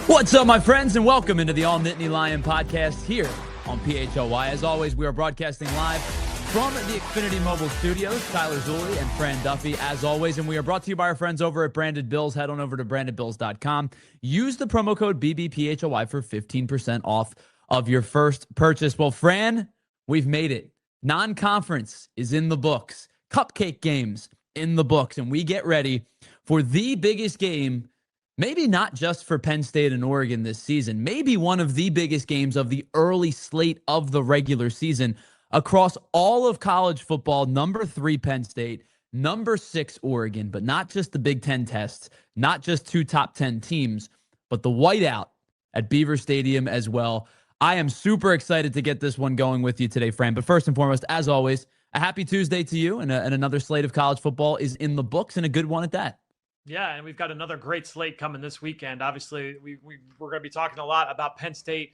What's up, my friends, and welcome into the All Nittany Lion podcast here on PHLY. As always, we are broadcasting live from the Xfinity Mobile Studios. Tyler Zulli and Fran Duffy, as always, and we are brought to you by our friends over at Branded Bills. Head on over to brandedbills.com. Use the promo code BBPHLY for 15% off of your first purchase. Well, Fran, we've made it. Non-conference is in the books. Cupcake games in the books, and we get ready for the biggest game. Maybe not just for Penn State and Oregon this season, maybe one of the biggest games of the early slate of the regular season across all of college football. Number 3, Penn State, number 6, Oregon, but not just the Big Ten tests, not just 2 top 10 teams, but the whiteout at Beaver Stadium as well. I am super excited to get this one going with you today, Fran. But first and foremost, as always, a happy Tuesday to you, and another slate of college football is in the books, and a good one at that. Yeah, and we've got another great slate coming this weekend. Obviously, we're going to be talking a lot about Penn State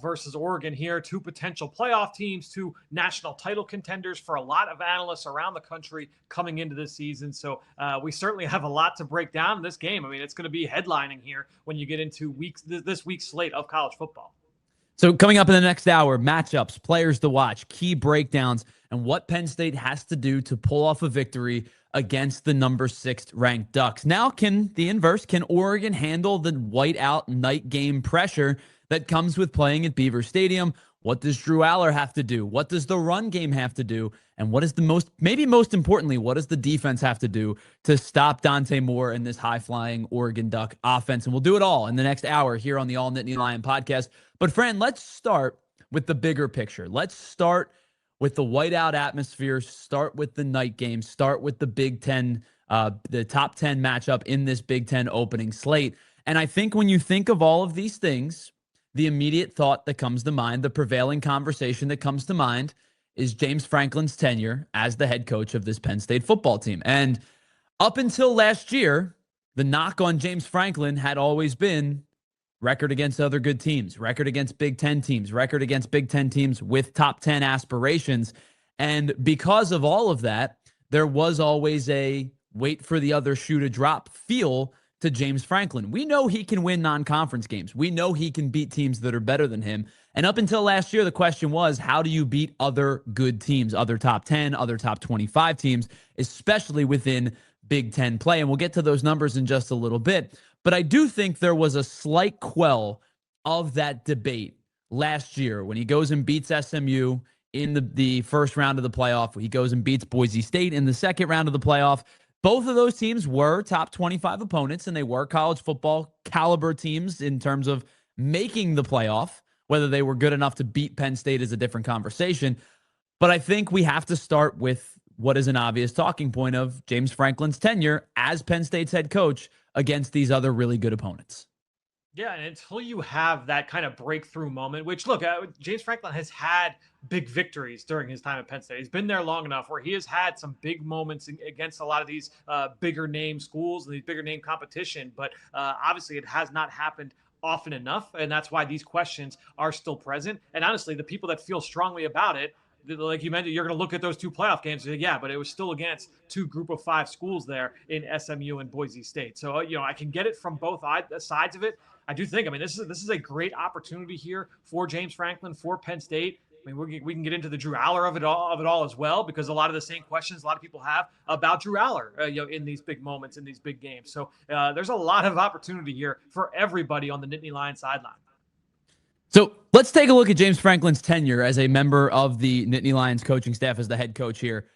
versus Oregon here. 2 potential playoff teams, 2 national title contenders for a lot of analysts around the country coming into this season. So we certainly have a lot to break down in this game. I mean, it's going to be headlining here when you get into this week's slate of college football. So coming up in the next hour, matchups, players to watch, key breakdowns, and what Penn State has to do to pull off a victory against the number 6 ranked Ducks. Now, can Oregon handle the whiteout night game pressure that comes with playing at Beaver Stadium? What does Drew Allar have to do? What does the run game have to do? And what is most importantly, what does the defense have to do to stop Dante Moore and this high-flying Oregon Duck offense? And we'll do it all in the next hour here on the All Nittany Lion podcast. But, Fran, let's start with the bigger picture. Let's start with the whiteout atmosphere, start with the night game, start with the Big Ten, the top 10 matchup in this Big Ten opening slate. And I think when you think of all of these things, the immediate thought that comes to mind, the prevailing conversation that comes to mind is James Franklin's tenure as the head coach of this Penn State football team. And up until last year, the knock on James Franklin had always been record against other good teams, record against Big Ten teams, record against Big Ten teams with top 10 aspirations. And because of all of that, there was always a wait for the other shoe to drop feel to James Franklin. We know he can win non-conference games. We know he can beat teams that are better than him. And up until last year, the question was, how do you beat other good teams, other top 10, other top 25 teams, especially within Big Ten play? And we'll get to those numbers in just a little bit. But I do think there was a slight quell of that debate last year when he goes and beats SMU in the first round of the playoff. He goes and beats Boise State in the second round of the playoff. Both of those teams were top 25 opponents, and they were college football caliber teams in terms of making the playoff. Whether they were good enough to beat Penn State is a different conversation. But I think we have to start with what is an obvious talking point of James Franklin's tenure as Penn State's head coach against these other really good opponents. Yeah, and until you have that kind of breakthrough moment, which, look, James Franklin has had big victories during his time at Penn State. He's been there long enough where he has had some big moments against a lot of these bigger name schools and these bigger name competition. But obviously it has not happened often enough, and that's why these questions are still present. And honestly, the people that feel strongly about it, like you mentioned, you're going to look at those 2 playoff games. Yeah, but it was still against 2 group of 5 schools there in SMU and Boise State. So, I can get it from both sides of it. I do think, this is a great opportunity here for James Franklin, for Penn State. We can get into the Drew Allar of it all as well, because a lot of the same questions a lot of people have about Drew Allar, in these big moments, in these big games. So there's a lot of opportunity here for everybody on the Nittany Lions sideline. So let's take a look at James Franklin's tenure as a member of the Nittany Lions coaching staff as the head coach here.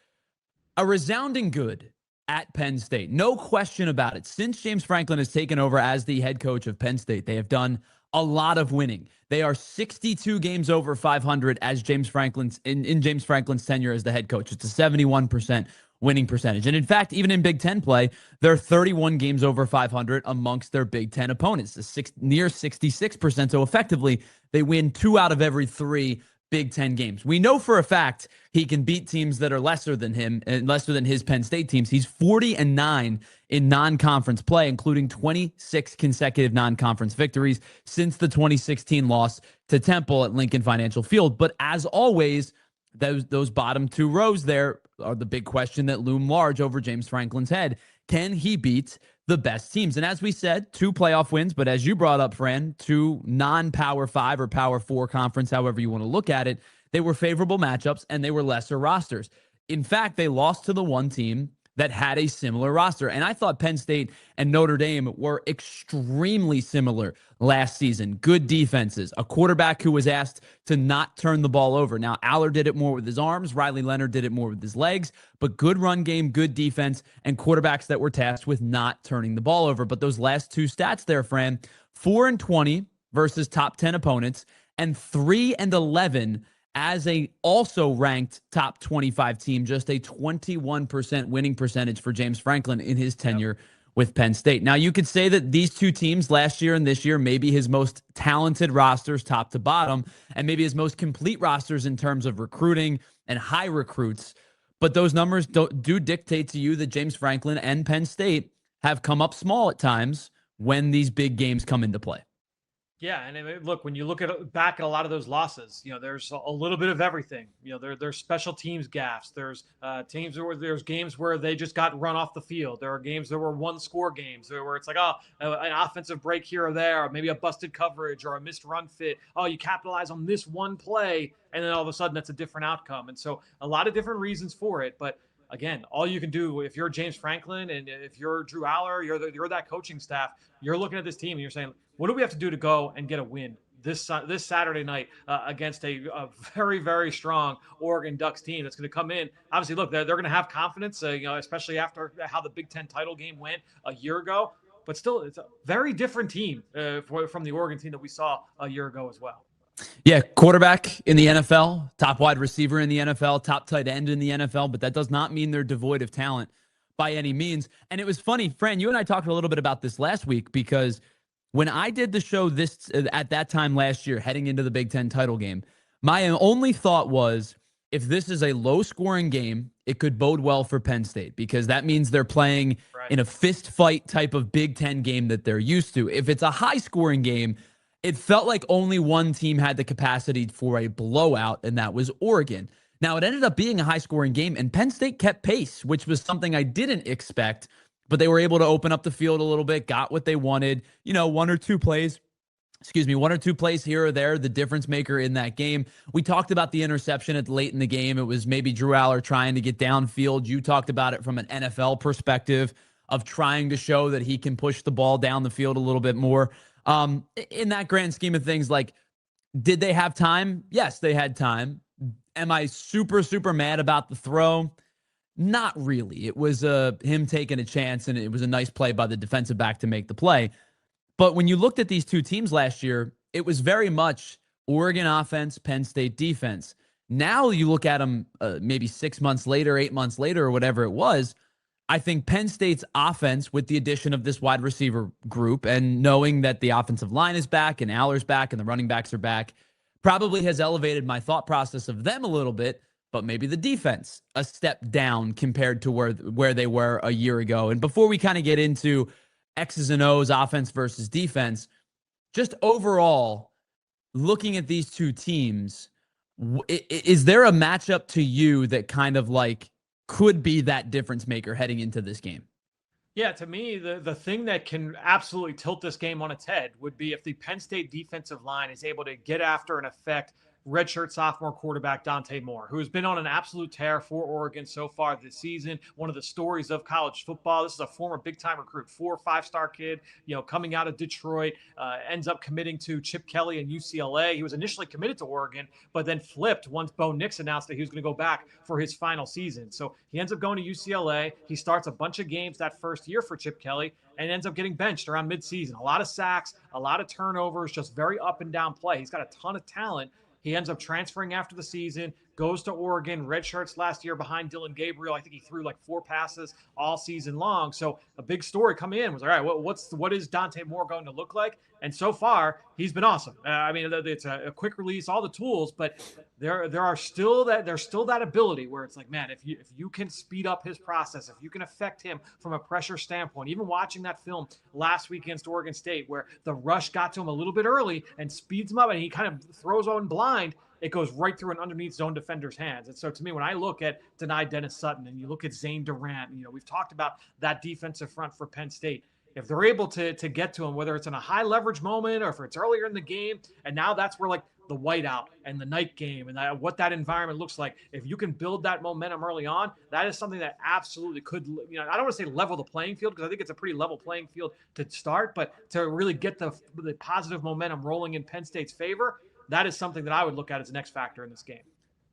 A resounding good at Penn State. No question about it. Since James Franklin has taken over as the head coach of Penn State, they have done a lot of winning. They are 62 games over 500 as James Franklin's in James Franklin's tenure as the head coach. It's a 71% winning percentage. And in fact, even in Big Ten play, they're 31 games over 500 amongst their Big Ten opponents, near 66%. So effectively, they win 2 out of every 3 Big Ten games. We know for a fact he can beat teams that are lesser than him and lesser than his Penn State teams. He's 40-9 in non-conference play, including 26 consecutive non-conference victories since the 2016 loss to Temple at Lincoln Financial Field. But as always, those bottom 2 rows there are the big question that loom large over James Franklin's head. Can he beat the best teams? And as we said, 2 playoff wins, but as you brought up, Fran, 2 non-Power 5 or Power 4 conference, however you want to look at it, they were favorable matchups and they were lesser rosters. In fact, they lost to the one team that had a similar roster. And I thought Penn State and Notre Dame were extremely similar last season. Good defenses, a quarterback who was asked to not turn the ball over. Now, Allar did it more with his arms. Riley Leonard did it more with his legs. But good run game, good defense, and quarterbacks that were tasked with not turning the ball over. But those last 2 stats there, Fran, 4-20 versus top 10 opponents, and 3-11 as a also ranked top 25 team, just a 21% winning percentage for James Franklin in his tenure with Penn State. Now, you could say that these 2 teams last year and this year may be his most talented rosters top to bottom, and maybe his most complete rosters in terms of recruiting and high recruits. But those numbers do dictate to you that James Franklin and Penn State have come up small at times when these big games come into play. Yeah, and look, when you look back at a lot of those losses, there's a little bit of everything. There's special teams gaffes. There's there's games where they just got run off the field. There are games that were 1-score games where it's like, an offensive break here or there, or maybe a busted coverage or a missed run fit. Oh, you capitalize on this one play, and then all of a sudden that's a different outcome. And so a lot of different reasons for it, but again, all you can do if you're James Franklin and if you're Drew Allar, you're that coaching staff, you're looking at this team and you're saying, what do we have to do to go and get a win this Saturday night against a very, very strong Oregon Ducks team that's going to come in? Obviously, look, they're going to have confidence, especially after how the Big Ten title game went a year ago. But still, it's a very different team from the Oregon team that we saw a year ago as well. Yeah, quarterback in the NFL, top wide receiver in the NFL, top tight end in the NFL, but that does not mean they're devoid of talent by any means. And it was funny, Fran, you and I talked a little bit about this last week, because when I did the show at that time last year, heading into the Big Ten title game, my only thought was, if this is a low-scoring game, it could bode well for Penn State, because that means they're playing in a fist fight type of Big Ten game that they're used to. If it's a high-scoring game, it felt like only one team had the capacity for a blowout, and that was Oregon. Now, it ended up being a high-scoring game, and Penn State kept pace, which was something I didn't expect, but they were able to open up the field a little bit, got what they wanted, 1 or 2 plays here or there, the difference maker in that game. We talked about the interception at late in the game. It was maybe Drew Allar trying to get downfield. You talked about it from an NFL perspective of trying to show that he can push the ball down the field a little bit more. In that grand scheme of things, like, did they have time? Yes, they had time. Am I super, super mad about the throw? Not really. It was him taking a chance, and it was a nice play by the defensive back to make the play. But when you looked at these 2 teams last year, it was very much Oregon offense, Penn State defense. Now you look at them maybe 6 months later, 8 months later, or whatever it was, I think Penn State's offense, with the addition of this wide receiver group and knowing that the offensive line is back and Allar's back and the running backs are back, probably has elevated my thought process of them a little bit, but maybe the defense a step down compared to where they were a year ago. And before we kind of get into X's and O's, offense versus defense, just overall, looking at these 2 teams, is there a matchup to you that kind of like could be that difference maker heading into this game? Yeah, to me, the thing that can absolutely tilt this game on its head would be if the Penn State defensive line is able to get after and affect redshirt sophomore quarterback Dante Moore, who has been on an absolute tear for Oregon so far this season. One of the stories of college football. This is a former big-time recruit, 4 or 5-star kid, coming out of Detroit, ends up committing to Chip Kelly and UCLA. He was initially committed to Oregon, but then flipped once Bo Nix announced that he was going to go back for his final season. So he ends up going to UCLA. He starts a bunch of games that first year for Chip Kelly and ends up getting benched around midseason. A lot of sacks, a lot of turnovers, just very up and down play. He's got a ton of talent. He ends up transferring after the season, goes to Oregon, redshirts last year behind Dylan Gabriel. I think he threw like 4 passes all season long. So a big story coming in was, all right, what is Dante Moore going to look like? And so far, he's been awesome. I mean, it's a quick release, all the tools, but there's still that ability where it's like, man, if you can speed up his process, if you can affect him from a pressure standpoint, even watching that film last week against Oregon State where the rush got to him a little bit early and speeds him up and he kind of throws on blind, it goes right through an underneath zone defender's hands. And so to me, when I look at Dani Dennis-Sutton and you look at Zane Durant, we've talked about that defensive front for Penn State. If they're able to get to him, whether it's in a high leverage moment or if it's earlier in the game, and now that's where like the whiteout and the night game and what that environment looks like. If you can build that momentum early on, that is something that absolutely could, I don't want to say level the playing field because I think it's a pretty level playing field to start, but to really get the positive momentum rolling in Penn State's favor, that is something that I would look at as an X factor in this game.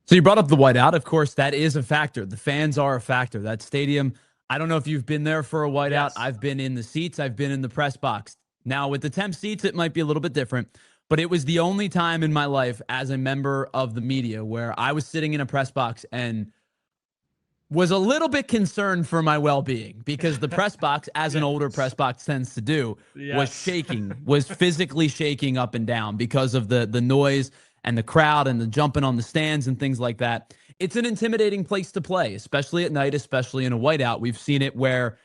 So you brought up the whiteout. Of course, that is a factor. The fans are a factor. That stadium, I don't know if you've been there for a whiteout. Yes. I've been in the seats. I've been in the press box. Now, with the temp seats, it might be a little bit different, but it was the only time in my life as a member of the media where I was sitting in a press box and was a little bit concerned for my well-being because the press box, as an older press box tends to do, was shaking, was physically shaking up and down because of the noise and the crowd and the jumping on the stands and things like that. It's an intimidating place to play, especially at night, especially in a whiteout. We've seen it where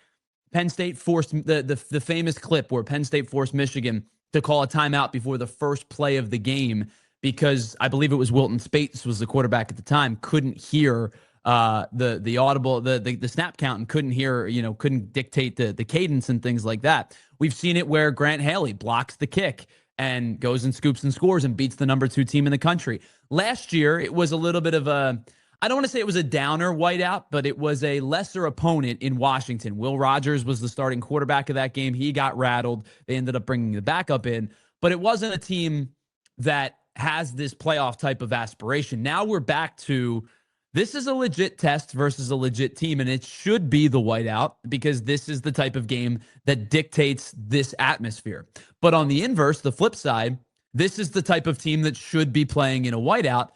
Penn State forced the famous clip where Penn State forced Michigan to call a timeout before the first play of the game because I believe it was Wilton Spates was the quarterback at the time, couldn't hear the audible, the snap count and couldn't hear, couldn't dictate the cadence and things like that. We've seen it where Grant Haley blocks the kick and goes and scoops and scores and beats the number 2 team in the country. Last year, it was a little bit of I don't want to say it was a downer whiteout, but it was a lesser opponent in Washington. Will Rogers was the starting quarterback of that game. He got rattled. They ended up bringing the backup in, but it wasn't a team that has this playoff type of aspiration. Now we're back to this is a legit test versus a legit team, and it should be the whiteout because this is the type of game that dictates this atmosphere. But on the inverse, the flip side, this is the type of team that should be playing in a whiteout.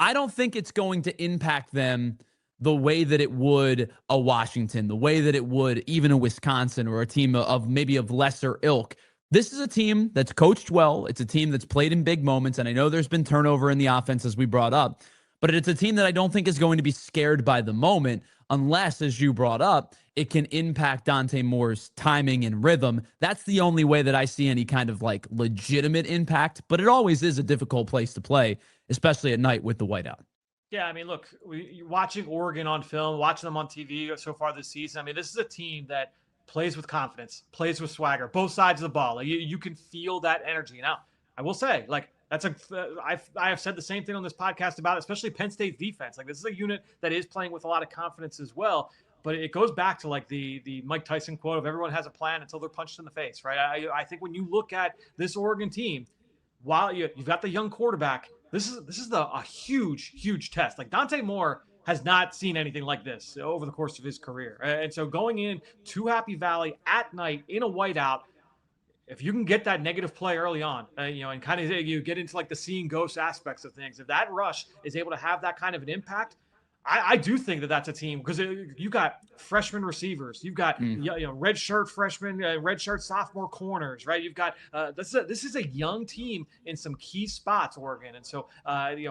I don't think it's going to impact them the way that it would a Washington, the way that it would even a Wisconsin or a team of maybe of lesser ilk. This is a team that's coached well. It's a team that's played in big moments, and I know there's been turnover in the offense as we brought up, but it's a team that I don't think is going to be scared by the moment unless, as you brought up, it can impact Dante Moore's timing and rhythm. That's the only way that I see any kind of like legitimate impact, but it always is a difficult place to play, especially at night with the whiteout. Yeah, I mean, look, watching Oregon on film, watching them on TV so far this season, I mean, this is a team that plays with confidence, plays with swagger, both sides of the ball. Like, you can feel that energy. Now, I will say, like, I have said the same thing on this podcast about especially Penn State's defense. Like, this is a unit that is playing with a lot of confidence as well. But it goes back to like the Mike Tyson quote of everyone has a plan until they're punched in the face, right? I think when you look at this Oregon team, while you've got the young quarterback, this is a huge test. Like Dante Moore has not seen anything like this over the course of his career. And so going in to Happy Valley at night in a whiteout, if you can get that negative play early on, and kind of you get into like the seeing ghosts aspects of things, if that rush is able to have that kind of an impact, I do think that that's a team because you got freshman receivers, you've got red shirt freshmen, red shirt sophomore corners, right? You've got this is a young team in some key spots, Oregon, and so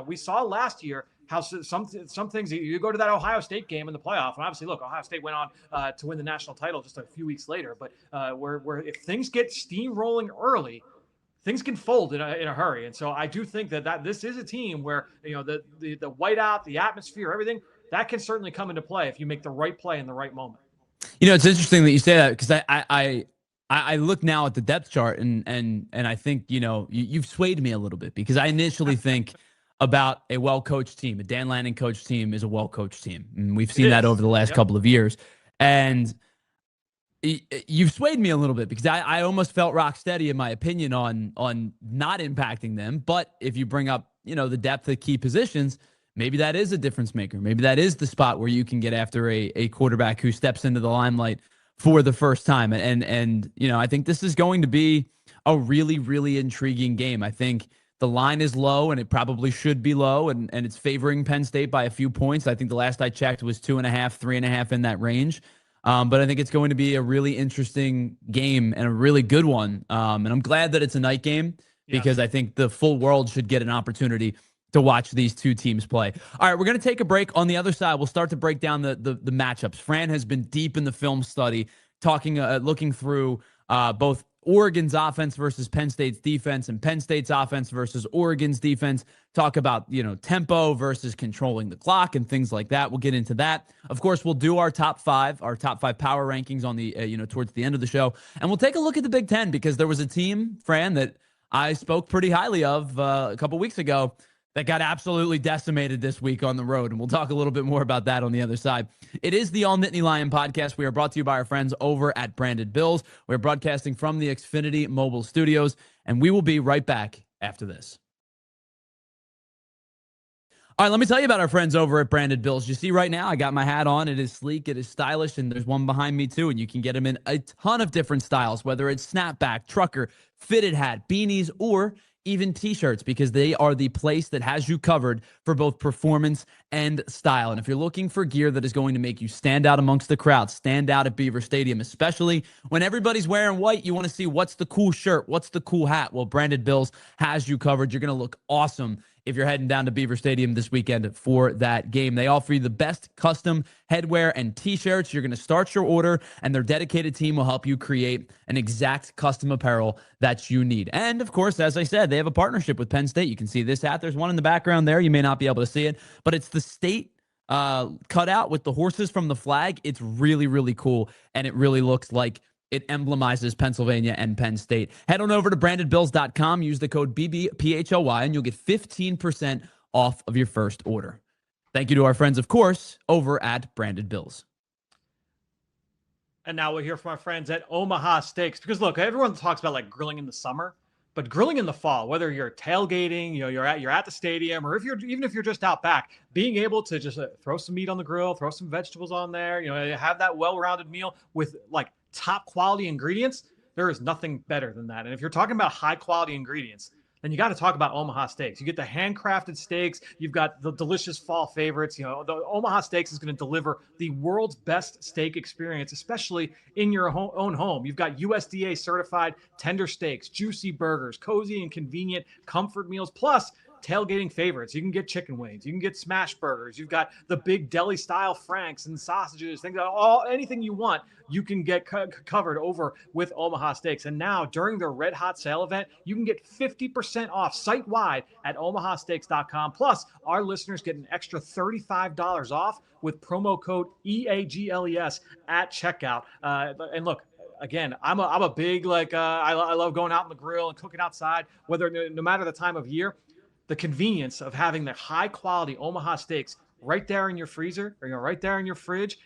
we saw last year how some things you go to that Ohio State game in the playoff, and obviously look, Ohio State went on to win the national title just a few weeks later, but where if things get steamrolling early, things can fold in a hurry. And so I do think that this is a team where, the whiteout, the atmosphere, everything that can certainly come into play if you make the right play in the right moment. It's interesting that you say that because I look now at the depth chart and I think, you've swayed me a little bit because I initially think about a well-coached team. A Dan Lanning coached team is a well-coached team. And we've It seen that is. over the last Yep. couple of years. And you've swayed me a little bit because I almost felt rock steady in my opinion on not impacting them. But if you bring up, the depth of key positions, maybe that is a difference maker. Maybe that is the spot where you can get after a quarterback who steps into the limelight for the first time. And I think this is going to be a really, really intriguing game. I think the line is low, and it probably should be low, and it's favoring Penn State by a few points. I think the last I checked was 2.5, 3.5 in that range. But I think it's going to be a really interesting game and a really good one. And I'm glad that it's a night game because I think the full world should get an opportunity to watch these two teams play. All right, we're going to take a break. On the other side, we'll start to break down the matchups. Fran has been deep in the film study, looking through both Oregon's offense versus Penn State's defense and Penn State's offense versus Oregon's defense. Talk about, tempo versus controlling the clock and things like that. We'll get into that. Of course, we'll do our top five power rankings on the, towards the end of the show. And we'll take a look at the Big Ten because there was a team, Fran, that I spoke pretty highly of a couple weeks ago that got absolutely decimated this week on the road. And we'll talk a little bit more about that on the other side. It is the All Nittany Lion podcast. We are brought to you by our friends over at Branded Bills. We're broadcasting from the Xfinity Mobile Studios, and we will be right back after this. All right, let me tell you about our friends over at Branded Bills. You see right now, I got my hat on. It is sleek, it is stylish, and there's one behind me too, and you can get them in a ton of different styles, whether it's snapback, trucker, fitted hat, beanies, or even t-shirts, because they are the place that has you covered for both performance and style. And if you're looking for gear that is going to make you stand out amongst the crowd, stand out at Beaver Stadium, especially when everybody's wearing white, you want to see what's the cool shirt, what's the cool hat. Well, Branded Bills has you covered. You're going to look awesome if you're heading down to Beaver Stadium this weekend for that game. They offer you the best custom headwear and t-shirts. You're going to start your order, and their dedicated team will help you create an exact custom apparel that you need. And of course, as I said, they have a partnership with Penn State. You can see this hat. There's one in the background there. You may not be able to see it, but it's the state cutout with the horses from the flag. It's really, really cool, and it really looks like it emblemizes Pennsylvania and Penn State. Head on over to brandedbills.com. Use the code BBPHLY, and you'll get 15% off of your first order. Thank you to our friends, of course, over at Branded Bills. And now we'll hear from our friends at Omaha Steaks. Because look, everyone talks about like grilling in the summer, but grilling in the fall, whether you're tailgating, you're at the stadium, or if you're just out back, being able to just throw some meat on the grill, throw some vegetables on there, have that well-rounded meal with like top quality ingredients, there is nothing better than that. And if you're talking about high quality ingredients, then you got to talk about Omaha Steaks. You get the handcrafted steaks. You've got the delicious fall favorites. The Omaha Steaks is going to deliver the world's best steak experience, especially in your own home. You've got USDA certified tender steaks, juicy burgers, cozy and convenient comfort meals, plus tailgating favorites. You can get chicken wings. You can get smash burgers. You've got the big deli style franks and sausages, things, anything you want, you can get covered over with Omaha Steaks. And now during their red hot sale event, you can get 50% off site wide at omahasteaks.com. Plus our listeners get an extra $35 off with promo code EAGLES at checkout. And look, again, I'm a big, I love going out on the grill and cooking outside, no matter the time of year. The convenience of having the high quality Omaha Steaks right there in your freezer or right there in your fridge.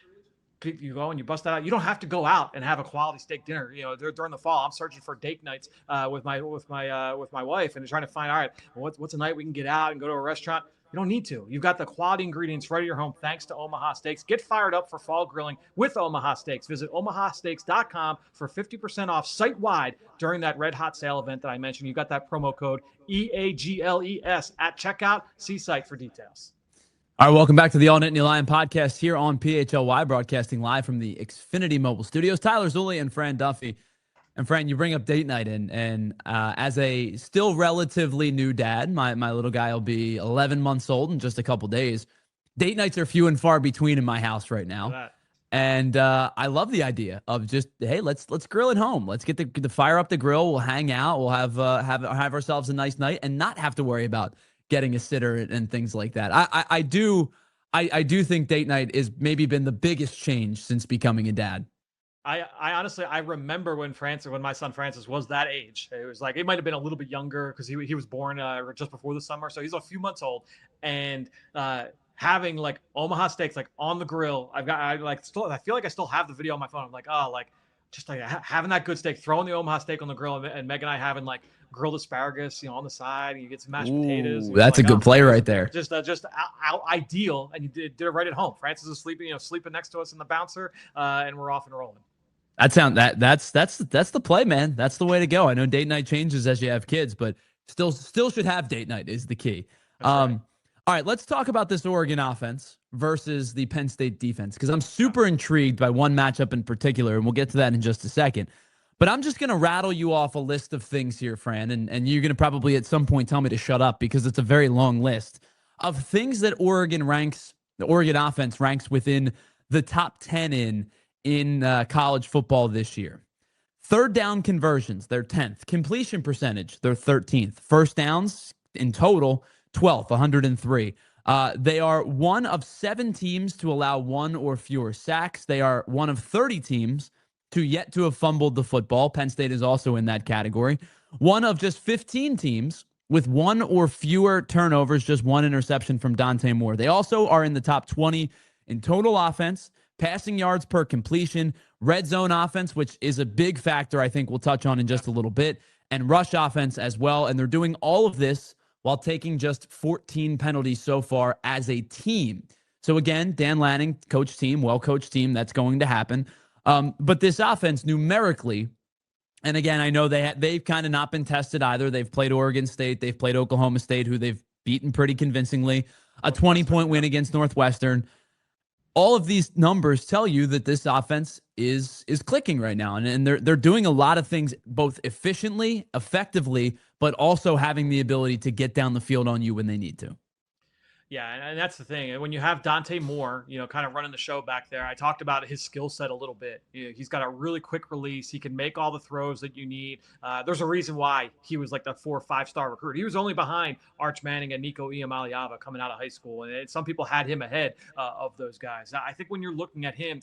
You go and you bust that out. You don't have to go out and have a quality steak dinner. During the fall, I'm searching for date nights with my wife and trying to find, all right, what's a night we can get out and go to a restaurant. You don't need to. You've got the quality ingredients right at your home thanks to Omaha Steaks. Get fired up for fall grilling with Omaha Steaks. Visit omahasteaks.com for 50% off site-wide during that red hot sale event that I mentioned. You've got that promo code EAGLES at checkout. See site for details. All right, welcome back to the All Nittany Lion podcast here on PHLY, broadcasting live from the Xfinity Mobile Studios. Tyler Zulli and Fran Duffy. And Fran, you bring up date night, and as a still relatively new dad, my little guy will be 11 months old in just a couple days. Date nights are few and far between in my house right now, and I love the idea of just, hey, let's grill at home. Let's get the fire up the grill. We'll hang out. We'll have ourselves a nice night and not have to worry about getting a sitter and things like that. I do think date night is maybe been the biggest change since becoming a dad. I honestly, I remember when my son Francis was that age. It was like, it might have been a little bit younger because he was born just before the summer. So he's a few months old. And having like Omaha steaks, like on the grill, I feel like I still have the video on my phone. I'm like, oh, like just like having that good steak, throwing the Omaha steak on the grill, and Meg and I having like grilled asparagus, on the side, and you get some mashed potatoes. Ooh, And that's like, a good oh, play like, right there. just ideal. And you did it right at home. Francis is sleeping, sleeping next to us in the bouncer, and we're off and rolling. That's the play, man. That's the way to go. I know date night changes as you have kids, but still should have date night is the key. Right. All right, let's talk about this Oregon offense versus the Penn State defense, because I'm super intrigued by one matchup in particular, and we'll get to that in just a second. But I'm just going to rattle you off a list of things here, Fran, and you're going to probably at some point tell me to shut up because it's a very long list of things that the Oregon offense ranks within the top 10 in college football this year. Third down conversions, they're 10th. Completion percentage, they're 13th. First downs in total, 12th, 103. They are one of 7 teams to allow 1 or fewer sacks. They are one of 30 teams yet to have fumbled the football. Penn State is also in that category. One of just 15 teams with 1 or fewer turnovers, just 1 interception from Dante Moore. They also are in the top 20 in total offense, passing yards per completion, red zone offense, which is a big factor I think we'll touch on in just a little bit, and rush offense as well. And they're doing all of this while taking just 14 penalties so far as a team. So again, Dan Lanning, coach team, well-coached team, that's going to happen. But this offense numerically, and again, I know they've kind of not been tested either. They've played Oregon State. They've played Oklahoma State, who they've beaten pretty convincingly. A 20-point win against Northwestern. All of these numbers tell you that this offense is clicking right now. And they're doing a lot of things both efficiently, effectively, but also having the ability to get down the field on you when they need to. Yeah, and that's the thing. When you have Dante Moore, kind of running the show back there, I talked about his skill set a little bit. He's got a really quick release. He can make all the throws that you need. There's a reason why he was like the 4 or 5-star recruit. He was only behind Arch Manning and Nico Iamaleava coming out of high school, and some people had him ahead of those guys. I think when you're looking at him,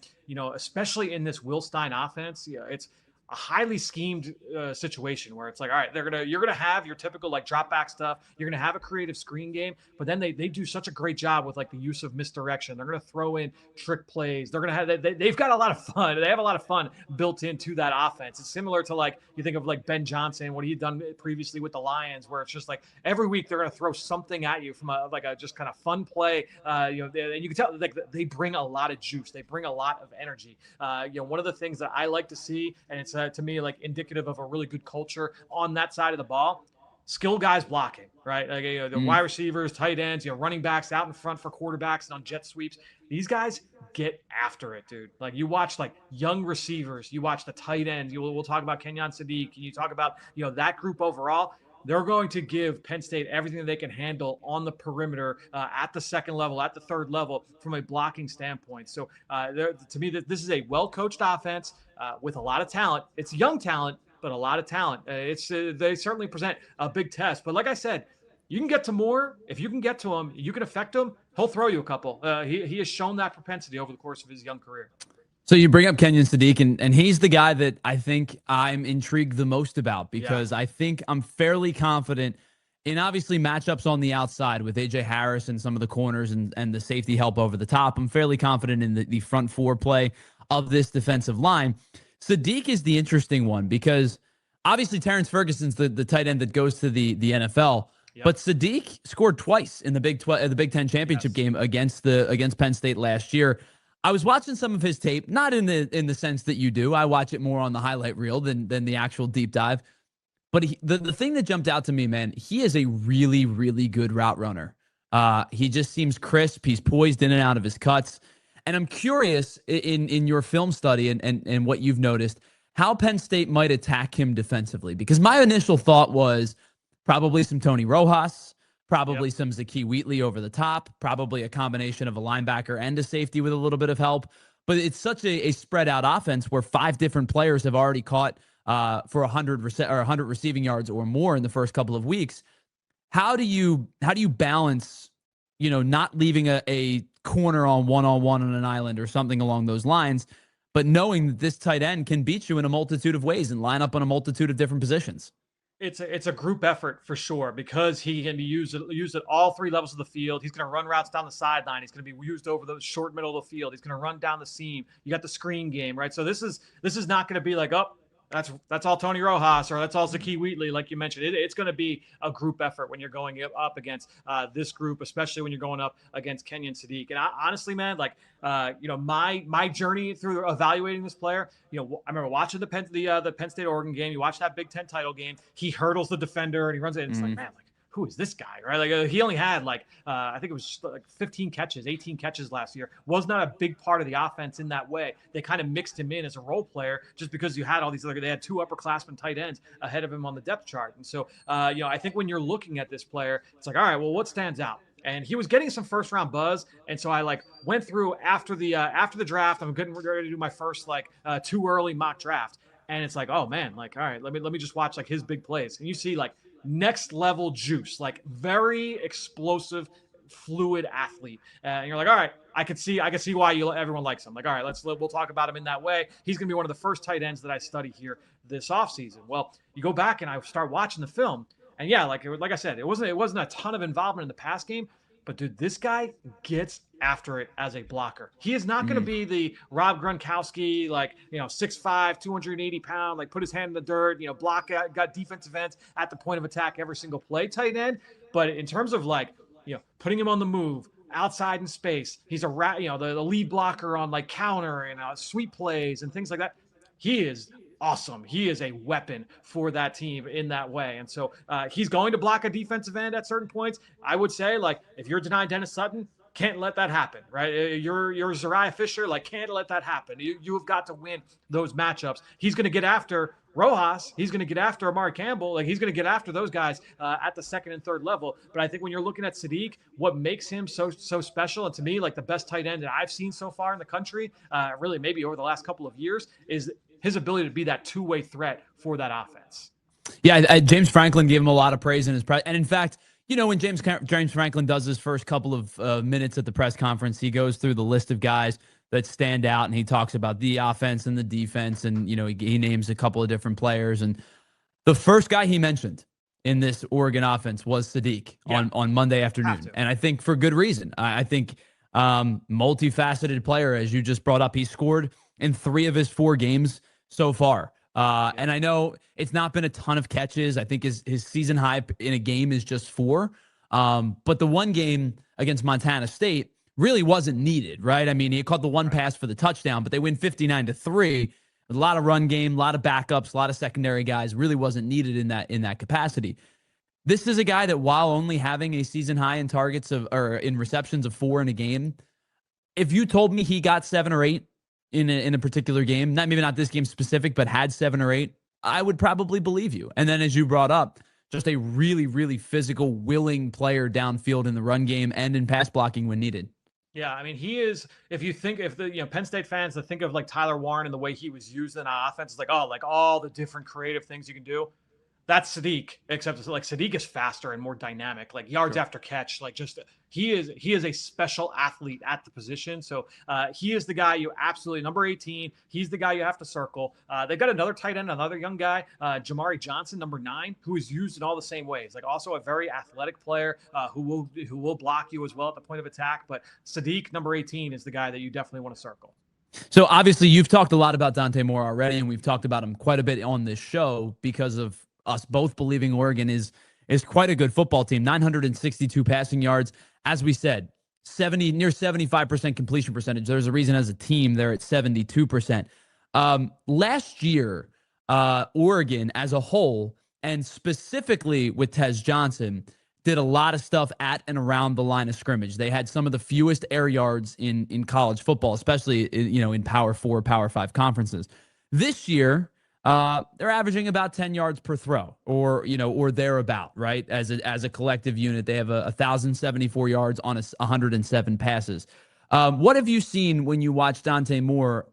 especially in this Will Stein offense, it's a highly schemed situation where it's like, all right, you're gonna have your typical like drop back stuff. You're gonna have a creative screen game, but then they do such a great job with like the use of misdirection. They're gonna throw in trick plays. They're gonna have they've got a lot of fun. They have a lot of fun built into that offense. It's similar to like you think of like Ben Johnson, what he'd done previously with the Lions, where it's just like every week they're gonna throw something at you from a just kind of fun play. And you can tell like they bring a lot of juice. They bring a lot of energy. One of the things that I like to see, and it's to me like indicative of a really good culture on that side of the ball, skilled guys blocking, right? Like the wide receivers, tight ends, running backs out in front for quarterbacks and on jet sweeps. These guys get after it, dude. Like you watch like young receivers, you watch the tight ends. We'll talk about Kenyon Sadiq, and you talk about that group overall. They're going to give Penn State everything that they can handle on the perimeter, at the second level, at the third level, from a blocking standpoint. So to me, this is a well-coached offense with a lot of talent. It's young talent, but a lot of talent. They certainly present a big test. But like I said, you can get to Moore. If you can get to him, you can affect him. He'll throw you a couple. He has shown that propensity over the course of his young career. So you bring up Kenyon Sadiq, and he's the guy that I think I'm intrigued the most about because I think I'm fairly confident in obviously matchups on the outside with A.J. Harris and some of the corners and the safety help over the top. I'm fairly confident in the front 4 play of this defensive line. Sadiq is the interesting one because obviously Terrence Ferguson's the tight end that goes to the NFL. Yep. But Sadiq scored twice in the Big Ten championship game against Penn State last year. I was watching some of his tape, not in the sense that you do. I watch it more on the highlight reel than the actual deep dive. But the thing that jumped out to me, man, he is a really, really good route runner. He just seems crisp. He's poised in and out of his cuts. And I'm curious in your film study and what you've noticed, how Penn State might attack him defensively. Because my initial thought was probably some Tony Rojas, probably some Zakee Wheatley over the top, probably a combination of a linebacker and a safety with a little bit of help. But it's such a spread out offense where 5 different players have already caught for 100 receiving yards or more in the first couple of weeks. How do you balance, not leaving a corner on one on an island or something along those lines, but knowing that this tight end can beat you in a multitude of ways and line up on a multitude of different positions. It's a group effort for sure, because he can be used at all three levels of the field. He's going to run routes down the sideline. He's going to be used over the short middle of the field. He's going to run down the seam. You got the screen game, right? So this is not going to be like, oh, that's all Tony Rojas, or that's all Zakee Wheatley, like you mentioned. It's going to be a group effort when you're going up against this group, especially when you're going up against Kenyon Sadiq. And honestly, man, like my journey through evaluating this player, I remember watching the Penn State Oregon game. You watch that Big Ten title game. He hurdles the defender and he runs it. And it's like, man, like, who is this guy, right? Like he only had I think it was like 15 catches, 18 catches last year. Was not a big part of the offense in that way. They kind of mixed him in as a role player just because you had all these they had two upperclassmen tight ends ahead of him on the depth chart. And so, I think when you're looking at this player, it's like, all right, well, what stands out? And he was getting some first round buzz. And so I went through after the draft. I'm getting ready to do my first too early mock draft. And it's like, oh man, all right, let me just watch his big plays. And you see next level juice, very explosive, fluid athlete. And you're like, all right, I can see why everyone likes him. All right, we'll talk about him in that way. He's going to be one of the first tight ends that I study here this offseason. Well, you go back and I start watching the film, and yeah, like I said, it wasn't a ton of involvement in the pass game, but dude, this guy gets after it as a blocker. He is not going to be the Rob Gronkowski, 6'5", 280 pound, put his hand in the dirt, block out, got defensive ends at the point of attack every single play tight end. But in terms of putting him on the move, outside in space, he's the lead blocker on counter and sweep plays and things like that. He is awesome. He is a weapon for that team in that way. And so he's going to block a defensive end at certain points. I would say, if you're denying Dennis Sutton, can't let that happen, right? You're Zariah Fisher, can't let that happen. You have got to win those matchups. He's going to get after Rojas. He's going to get after Amari Campbell. He's going to get after those guys at the second and third level. But I think when you're looking at Sadiq, what makes him so special, and to me, the best tight end that I've seen so far in the country, really maybe over the last couple of years, is his ability to be that two-way threat for that offense. Yeah, James Franklin gave him a lot of praise in his press. And in fact, when James Franklin does his first couple of minutes at the press conference, he goes through the list of guys that stand out, and he talks about the offense and the defense, and he names a couple of different players. And the first guy he mentioned in this Oregon offense was Sadiq on Monday afternoon, and I think for good reason. I think multifaceted player, as you just brought up. He scored in 3 of his 4 games so far. And I know it's not been a ton of catches. I think his season high in a game is just 4. But the one game against Montana State really wasn't needed, right? I mean, he caught the one pass for the touchdown, but they win 59-3. A lot of run game, a lot of backups, a lot of secondary guys. Really wasn't needed in that capacity. This is a guy that, while only having a season high in in receptions of 4 in a game, if you told me he got 7 or 8 in a particular game, maybe not this game specific, but had 7 or 8, I would probably believe you. And then, as you brought up, just a really, really physical, willing player downfield in the run game and in pass blocking when needed. Yeah, I mean, he is. If the Penn State fans that think of Tyler Warren and the way he was used in our offense, it's all the different creative things you can do. That's Sadiq, except Sadiq is faster and more dynamic, yards after catch, he is a special athlete at the position. So he is the guy you absolutely, number 18. He's the guy you have to circle. They got another tight end, another young guy, Jamari Johnson, number 9, who is used in all the same ways. Also a very athletic player who will block you as well at the point of attack. But Sadiq, number 18, is the guy that you definitely want to circle. So obviously you've talked a lot about Dante Moore already, and we've talked about him quite a bit on this show because of us both believing Oregon is quite a good football team. 962 passing yards. As we said, near 75% completion percentage. There's a reason as a team they're at 72%. Last year, Oregon as a whole, and specifically with Tez Johnson, did a lot of stuff at and around the line of scrimmage. They had some of the fewest air yards in college football, especially in Power 4, Power 5 conferences. This year, they're averaging about 10 yards per throw, or thereabout, right? As a collective unit, they have 1,074 yards on 107 passes. What have you seen when you watch Dante Moore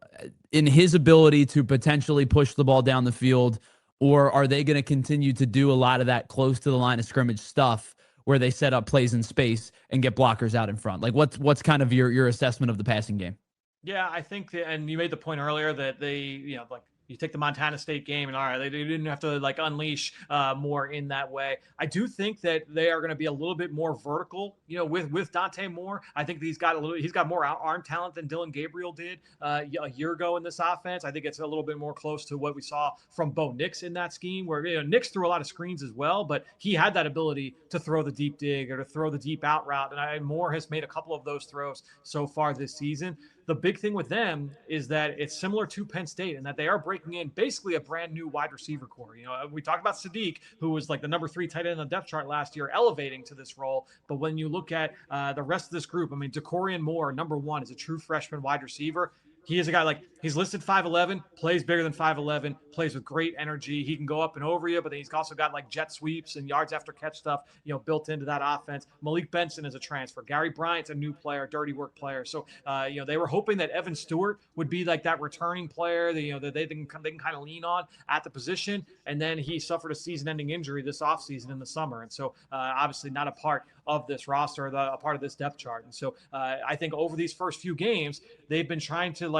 in his ability to potentially push the ball down the field, or are they going to continue to do a lot of that close to the line of scrimmage stuff where they set up plays in space and get blockers out in front? What's kind of your assessment of the passing game? Yeah, I think that, and you made the point earlier that they, like you take the Montana State game and all right, they didn't have to like unleash more in that way. I do think that they are going to be a little bit more vertical, with Dante Moore. I think he's got more arm talent than Dylan Gabriel did a year ago in this offense. I think it's a little bit more close to what we saw from Bo Nix in that scheme, where Nix threw a lot of screens as well, but he had that ability to throw the deep dig or to throw the deep out route, and Moore has made a couple of those throws so far this season. The big thing with them is that it's similar to Penn State in that they are breaking in basically a brand new wide receiver core. We talked about Sadiq, who was like the number 3 tight end on the depth chart last year, elevating to this role. But when you look at the rest of this group, I mean, DeCorian Moore, number 1, is a true freshman wide receiver. He is a guy like he's listed 5'11", plays bigger than 5'11", plays with great energy. He can go up and over you, but then he's also got like jet sweeps and yards after catch stuff, built into that offense. Malik Benson is a transfer. Gary Bryant's a new player, dirty work player. So, they were hoping that Evan Stewart would be like that returning player that they can kind of lean on at the position. And then he suffered a season-ending injury this offseason in the summer. And so, obviously not a part of this roster, a part of this depth chart. And so I think over these first few games, they've been trying to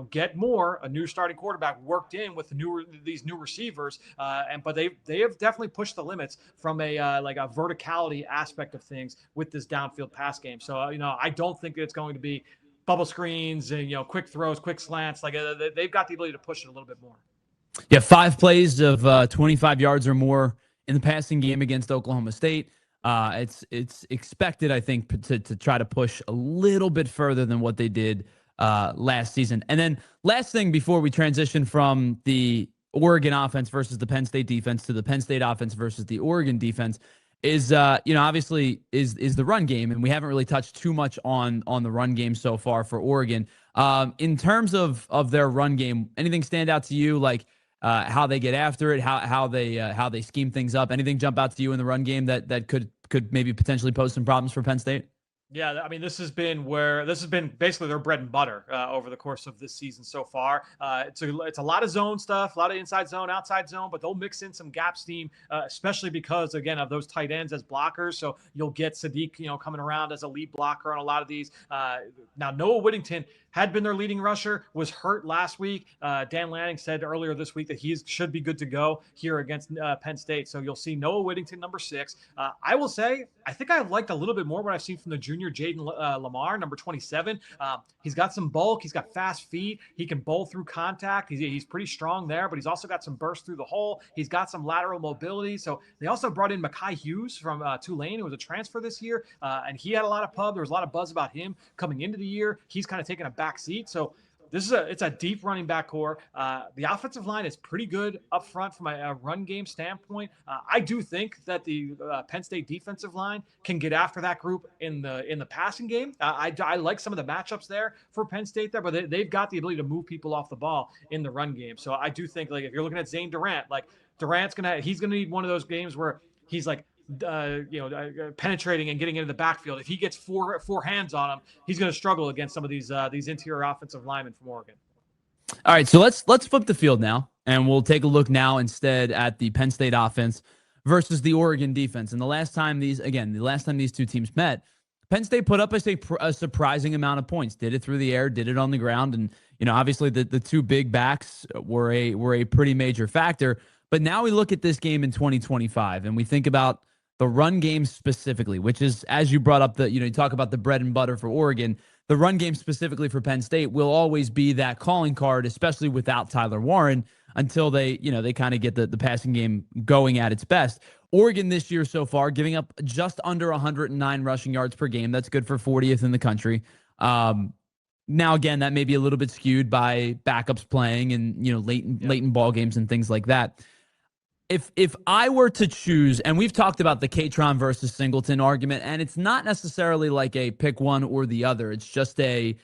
get more, a new starting quarterback worked in with these new receivers. But they have definitely pushed the limits from a verticality aspect of things with this downfield pass game. So, I don't think it's going to be bubble screens and, quick throws, quick slants. Like they've got the ability to push it a little bit more. Yeah, 5 plays of 25 yards or more in the passing game against Oklahoma State. It's expected, I think, to try to push a little bit further than what they did last season. And then last thing before we transition from the Oregon offense versus the Penn State defense to the Penn State offense versus the Oregon defense is, obviously is the run game. And we haven't really touched too much on the run game so far for Oregon. In terms of their run game, anything stand out to you? Like, how they get after it, how they scheme things up. Anything jump out to you in the run game that could maybe potentially pose some problems for Penn State? Yeah, I mean, this has been basically their bread and butter over the course of this season so far. It's a lot of zone stuff, a lot of inside zone, outside zone, but they'll mix in some gap scheme, especially because, again, of those tight ends as blockers. So you'll get Sadiq, coming around as a lead blocker on a lot of these. Now, Noah Whittington had been their leading rusher, was hurt last week. Dan Lanning said earlier this week that he should be good to go here against Penn State. So you'll see Noah Whittington, number 6. I will say, I think I liked a little bit more what I've seen from the junior Jaden Lamar, number 27. He's got some bulk. He's got fast feet. He can bowl through contact. He's pretty strong there, but he's also got some burst through the hole. He's got some lateral mobility. So they also brought in Mekhi Hughes from Tulane, who was a transfer this year, and he had a lot of pub. There was a lot of buzz about him coming into the year. He's kind of taken a back seat. So it's a deep running back core. The offensive line is pretty good up front from a run game standpoint. I do think that the Penn State defensive line can get after that group in the passing game. I like some of the matchups there for Penn State there, but they've got the ability to move people off the ball in the run game. So I do think, like, if you're looking at Zane Durant, like Durant's he's gonna need one of those games where he's like penetrating and getting into the backfield. If he gets four hands on him, he's going to struggle against some of these interior offensive linemen from Oregon. All right, so let's flip the field now, and we'll take a look now instead at the Penn State offense versus the Oregon defense. And the last time these two teams met, Penn State put up a surprising amount of points. Did it through the air, did it on the ground, and obviously the two big backs were a pretty major factor. But now we look at this game in 2025, and we think about the run game specifically, which is, as you brought up, you talk about the bread and butter for Oregon. The run game specifically for Penn State will always be that calling card, especially without Tyler Warren, until they kind of get the passing game going at its best. Oregon this year so far giving up just under 109 rushing yards per game. That's good for 40th in the country. Now, again, that may be a little bit skewed by backups playing and late in ball games and things like that. If I were to choose, and we've talked about the Catron versus Singleton argument, and it's not necessarily like a pick one or the other. It's just a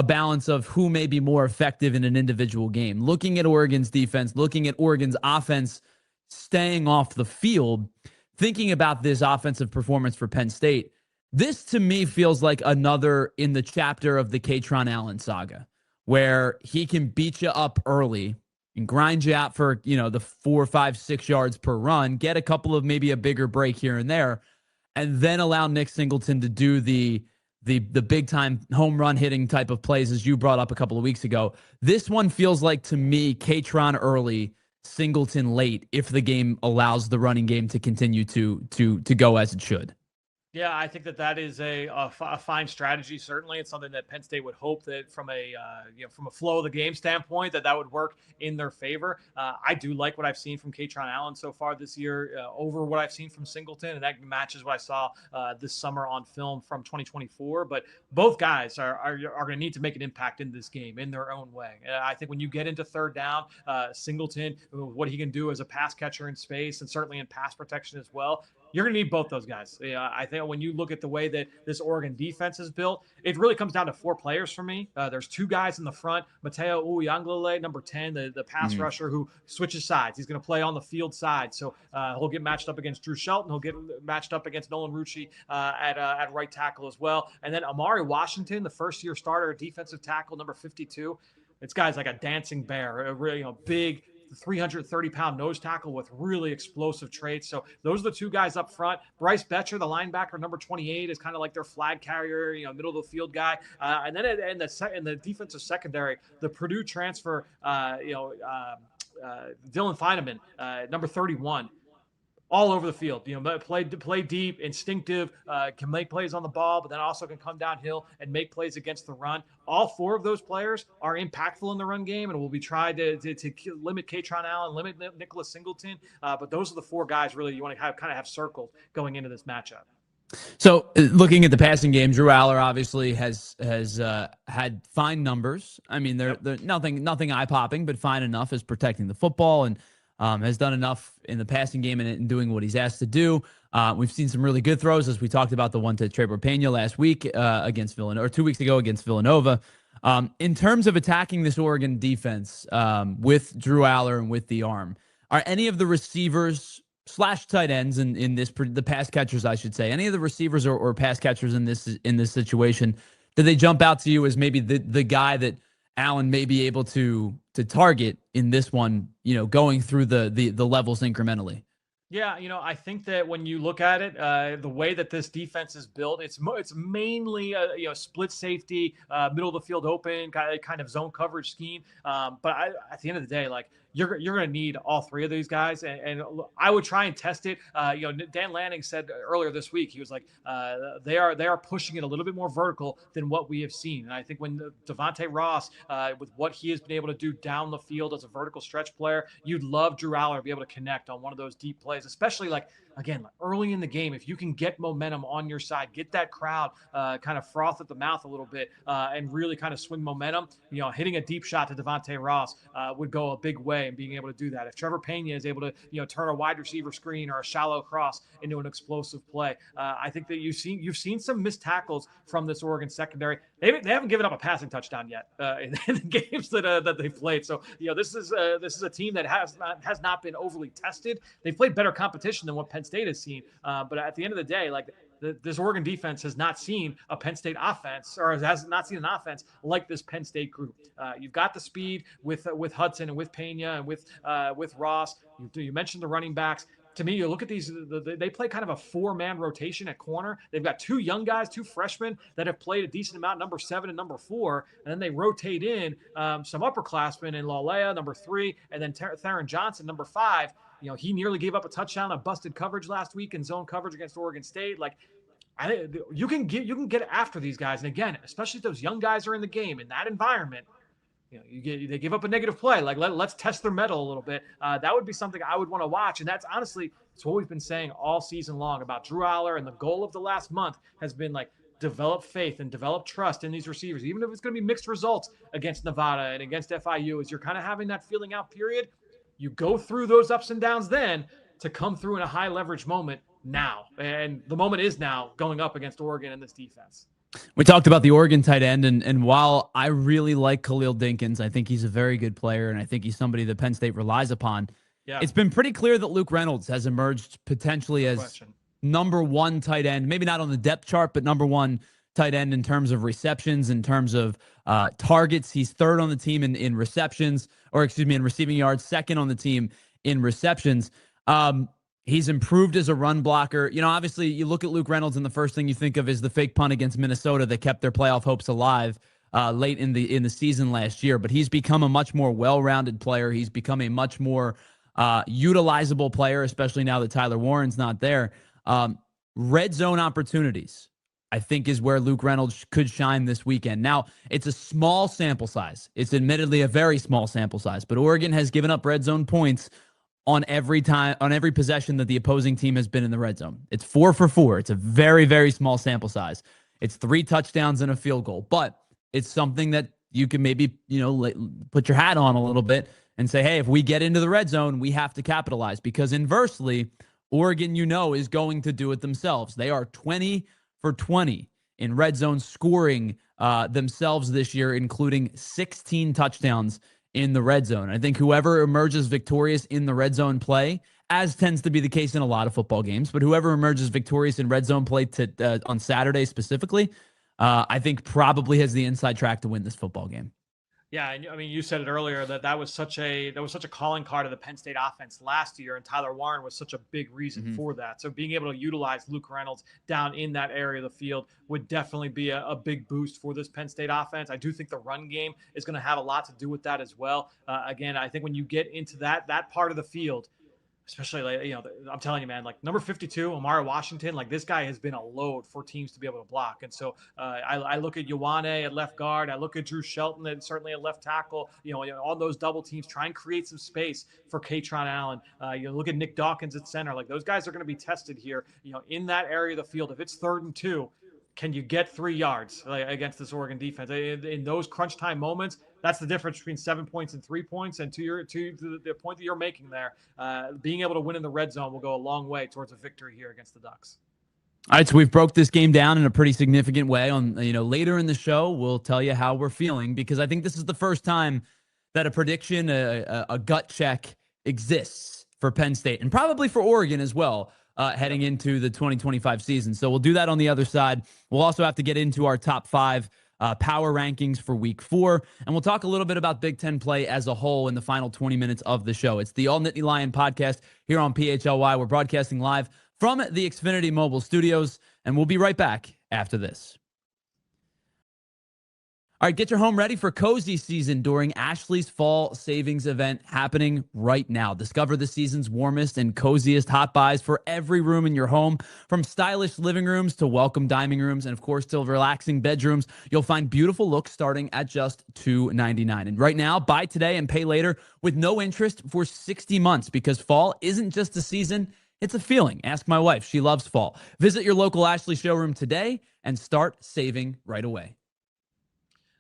balance of who may be more effective in an individual game. Looking at Oregon's defense, looking at Oregon's offense staying off the field, thinking about this offensive performance for Penn State, this to me feels like another in the chapter of the Catron Allen saga, where he can beat you up early and grind you out for, the 4, 5, 6 yards per run, get a couple of maybe a bigger break here and there, and then allow Nick Singleton to do the the big time home run hitting type of plays as you brought up a couple of weeks ago. This one feels like to me Katron early, Singleton late if the game allows the running game to continue to go as it should. Yeah, I think that is a fine strategy. Certainly, it's something that Penn State would hope that from a from a flow of the game standpoint that would work in their favor. I do like what I've seen from Katron Allen so far this year over what I've seen from Singleton, and that matches what I saw this summer on film from 2024. But both guys are going to need to make an impact in this game in their own way. I think when you get into third down, Singleton, what he can do as a pass catcher in space and certainly in pass protection as well. You're going to need both those guys. Yeah, I think when you look at the way that this Oregon defense is built, it really comes down to 4 players for me. There's 2 guys in the front. Mateo Uiagalelei, number 10, the pass rusher who switches sides. He's going to play on the field side. So he'll get matched up against Drew Shelton. He'll get matched up against Nolan Rucci at right tackle as well. And then Amari Washington, the first-year starter, defensive tackle, number 52. This guy's like a dancing bear, a really big, 330-pound nose tackle with really explosive traits. So those are the 2 guys up front. Bryce Betcher, the linebacker, number 28, is kind of like their flag carrier, middle of the field guy. And then in the defensive secondary, the Purdue transfer, Dylan Feineman, number 31. All over the field, play deep, instinctive, can make plays on the ball, but then also can come downhill and make plays against the run. All 4 of those players are impactful in the run game, and will be tried to limit Katron Allen, limit Nicholas Singleton. But those are the 4 guys really you want to have circled going into this matchup. So looking at the passing game, Drew Allar obviously has had fine numbers. I mean, they're nothing eye popping, but fine enough as protecting the football and has done enough in the passing game and doing what he's asked to do. We've seen some really good throws, as we talked about the one to Trevor Pena last week against Villanova, or 2 weeks ago against Villanova. In terms of attacking this Oregon defense with Drew Allar and with the arm, are any of the receivers / tight ends in this, the pass catchers, I should say, any of the receivers or pass catchers in this situation, do they jump out to you as maybe the guy that Allen may be able to target in this one, going through the levels incrementally? Yeah, I think that when you look at it, the way that this defense is built, it's mainly split safety, middle of the field open, kind of zone coverage scheme. But at the end of the day, you're going to need all 3 of these guys, and I would try and test it. Dan Lanning said earlier this week, he was like, they are pushing it a little bit more vertical than what we have seen. And I think when Devontae Ross, with what he has been able to do down the field as a vertical stretch player, you'd love Drew Allar to be able to connect on one of those deep plays, especially again, early in the game. If you can get momentum on your side, get that crowd kind of froth at the mouth a little bit, and really kind of swing momentum, hitting a deep shot to Devontae Ross would go a big way in being able to do that. If Trevor Pena is able to, turn a wide receiver screen or a shallow cross into an explosive play, I think that you've seen some missed tackles from this Oregon secondary. They haven't given up a passing touchdown yet in the games that they've played. So this is a team that has not been overly tested. They've played better competition than what Penn State has seen. But at the end of the day, this Oregon defense has not seen a Penn State offense, or has not seen an offense like this Penn State group. You've got the speed with Hudson and with Pena and with Ross. You mentioned the running backs. To me, you look at these, they play kind of a 4-man rotation at corner. They've got 2 young guys, 2 freshmen that have played a decent amount, number 7 and number 4. And then they rotate in some upperclassmen in Lalea, number 3, and then Theron Johnson, number 5. He nearly gave up a touchdown on busted coverage last week in zone coverage against Oregon State. You can get after these guys. And again, especially if those young guys are in the game in that environment, they give up a negative play. Let's test their mettle a little bit. That would be something I would want to watch. And that's honestly, it's what we've been saying all season long about Drew Allar. And the goal of the last month has been develop faith and develop trust in these receivers, even if it's going to be mixed results against Nevada and against FIU, as you're kind of having that feeling out period. You go through those ups and downs then to come through in a high leverage moment now. And the moment is now, going up against Oregon in this defense. We talked about the Oregon tight end, and while I really like Khalil Dinkins, I think he's a very good player, and I think he's somebody that Penn State relies upon. Yeah. It's been pretty clear that Luke Reynolds has emerged potentially as number 1 tight end, maybe not on the depth chart, but number 1 tight end in terms of receptions, in terms of targets. He's 3rd on the team in receptions, in receiving yards, 2nd on the team in receptions. He's improved as a run blocker. You know, obviously, you look at Luke Reynolds, and the first thing you think of is the fake punt against Minnesota that kept their playoff hopes alive late in the season last year. But he's become a much more well-rounded player. He's become a much more utilizable player, especially now that Tyler Warren's not there. Red zone opportunities, I think, is where Luke Reynolds could shine this weekend. Now, it's a small sample size. It's admittedly a very small sample size, but Oregon has given up red zone points on every possession that the opposing team has been in the red zone. It's 4 for 4. It's a very, very small sample size. It's 3 touchdowns and a field goal, but it's something that you can maybe, put your hat on a little bit and say, hey, if we get into the red zone, we have to capitalize, because inversely, Oregon, is going to do it themselves. They are 20 for 20 in red zone scoring themselves this year, including 16 touchdowns in the red zone. I think whoever emerges victorious in the red zone play, as tends to be the case in a lot of football games, but whoever emerges victorious in red zone play on Saturday specifically, I think probably has the inside track to win this football game. Yeah, and I mean, you said it earlier that was such a calling card of the Penn State offense last year, and Tyler Warren was such a big reason for that. So being able to utilize Luke Reynolds down in that area of the field would definitely be a big boost for this Penn State offense. I do think the run game is going to have a lot to do with that as well. Again, I think when you get into that part of the field, especially, I'm telling you, man, like number 52, Amari Washington, like this guy has been a load for teams to be able to block. And so I look at Ioane at left guard. I look at Drew Shelton and certainly at left tackle, all those double teams, try and create some space for Katron Allen. You look at Nick Dawkins at center. Like those guys are going to be tested here, in that area of the field. If it's 3rd and 2, can you get 3 yards against this Oregon defense? In those crunch time moments, that's the difference between 7 points and 3 points. And to the point that you're making there, being able to win in the red zone will go a long way towards a victory here against the Ducks. All right, so we've broke this game down in a pretty significant way. On later in the show, we'll tell you how we're feeling, because I think this is the first time that a prediction, a gut check exists for Penn State, and probably for Oregon as well, heading into the 2025 season. So we'll do that on the other side. We'll also have to get into our top 5 power rankings for week 4. And we'll talk a little bit about Big Ten play as a whole in the final 20 minutes of the show. It's the All Nittany Lion podcast here on PHLY. We're broadcasting live from the Xfinity Mobile Studios, and we'll be right back after this. All right, get your home ready for cozy season during Ashley's Fall Savings event happening right now. Discover the season's warmest and coziest hot buys for every room in your home, from stylish living rooms to welcome dining rooms, and of course, to relaxing bedrooms. You'll find beautiful looks starting at just $299. And right now, buy today and pay later with no interest for 60 months, because fall isn't just a season, it's a feeling. Ask my wife. She loves fall. Visit your local Ashley showroom today and start saving right away.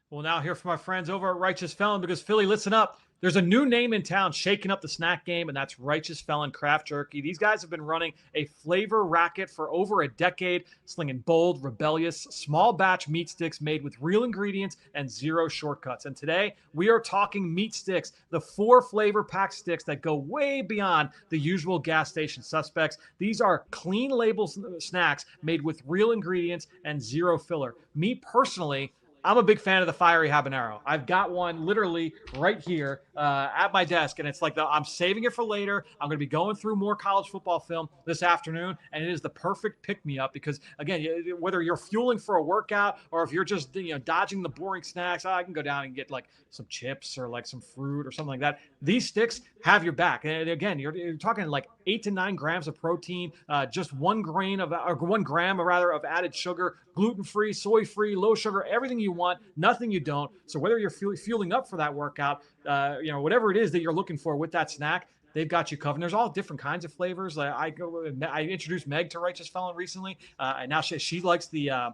We'll now hear from our friends over at Righteous Felon, because Philly, listen up. There's a new name in town shaking up the snack game, and that's Righteous Felon Craft Jerky. These guys have been running a flavor racket for over a decade, slinging bold, rebellious, small batch meat sticks made with real ingredients and zero shortcuts. And today we are talking meat sticks, the 4 flavor pack sticks that go way beyond the usual gas station suspects. These are clean label snacks made with real ingredients and zero filler. Me personally, I'm a big fan of the fiery habanero. I've got one literally right here at my desk, and it's like I'm saving it for later. I'm going to be going through more college football film this afternoon, and it is the perfect pick-me-up because, again, whether you're fueling for a workout or if you're just dodging the boring snacks, I can go down and get like some chips or like some fruit or something like that. These sticks have your back. And again, you're talking like 8 to 9 grams of protein, just 1 gram of added sugar, gluten-free, soy-free, low sugar, everything you want, nothing you don't. So whether you're fueling up for that workout, whatever it is that you're looking for with that snack, they've got you covered. There's all different kinds of flavors. I introduced Meg to Righteous Felon recently, and now she likes the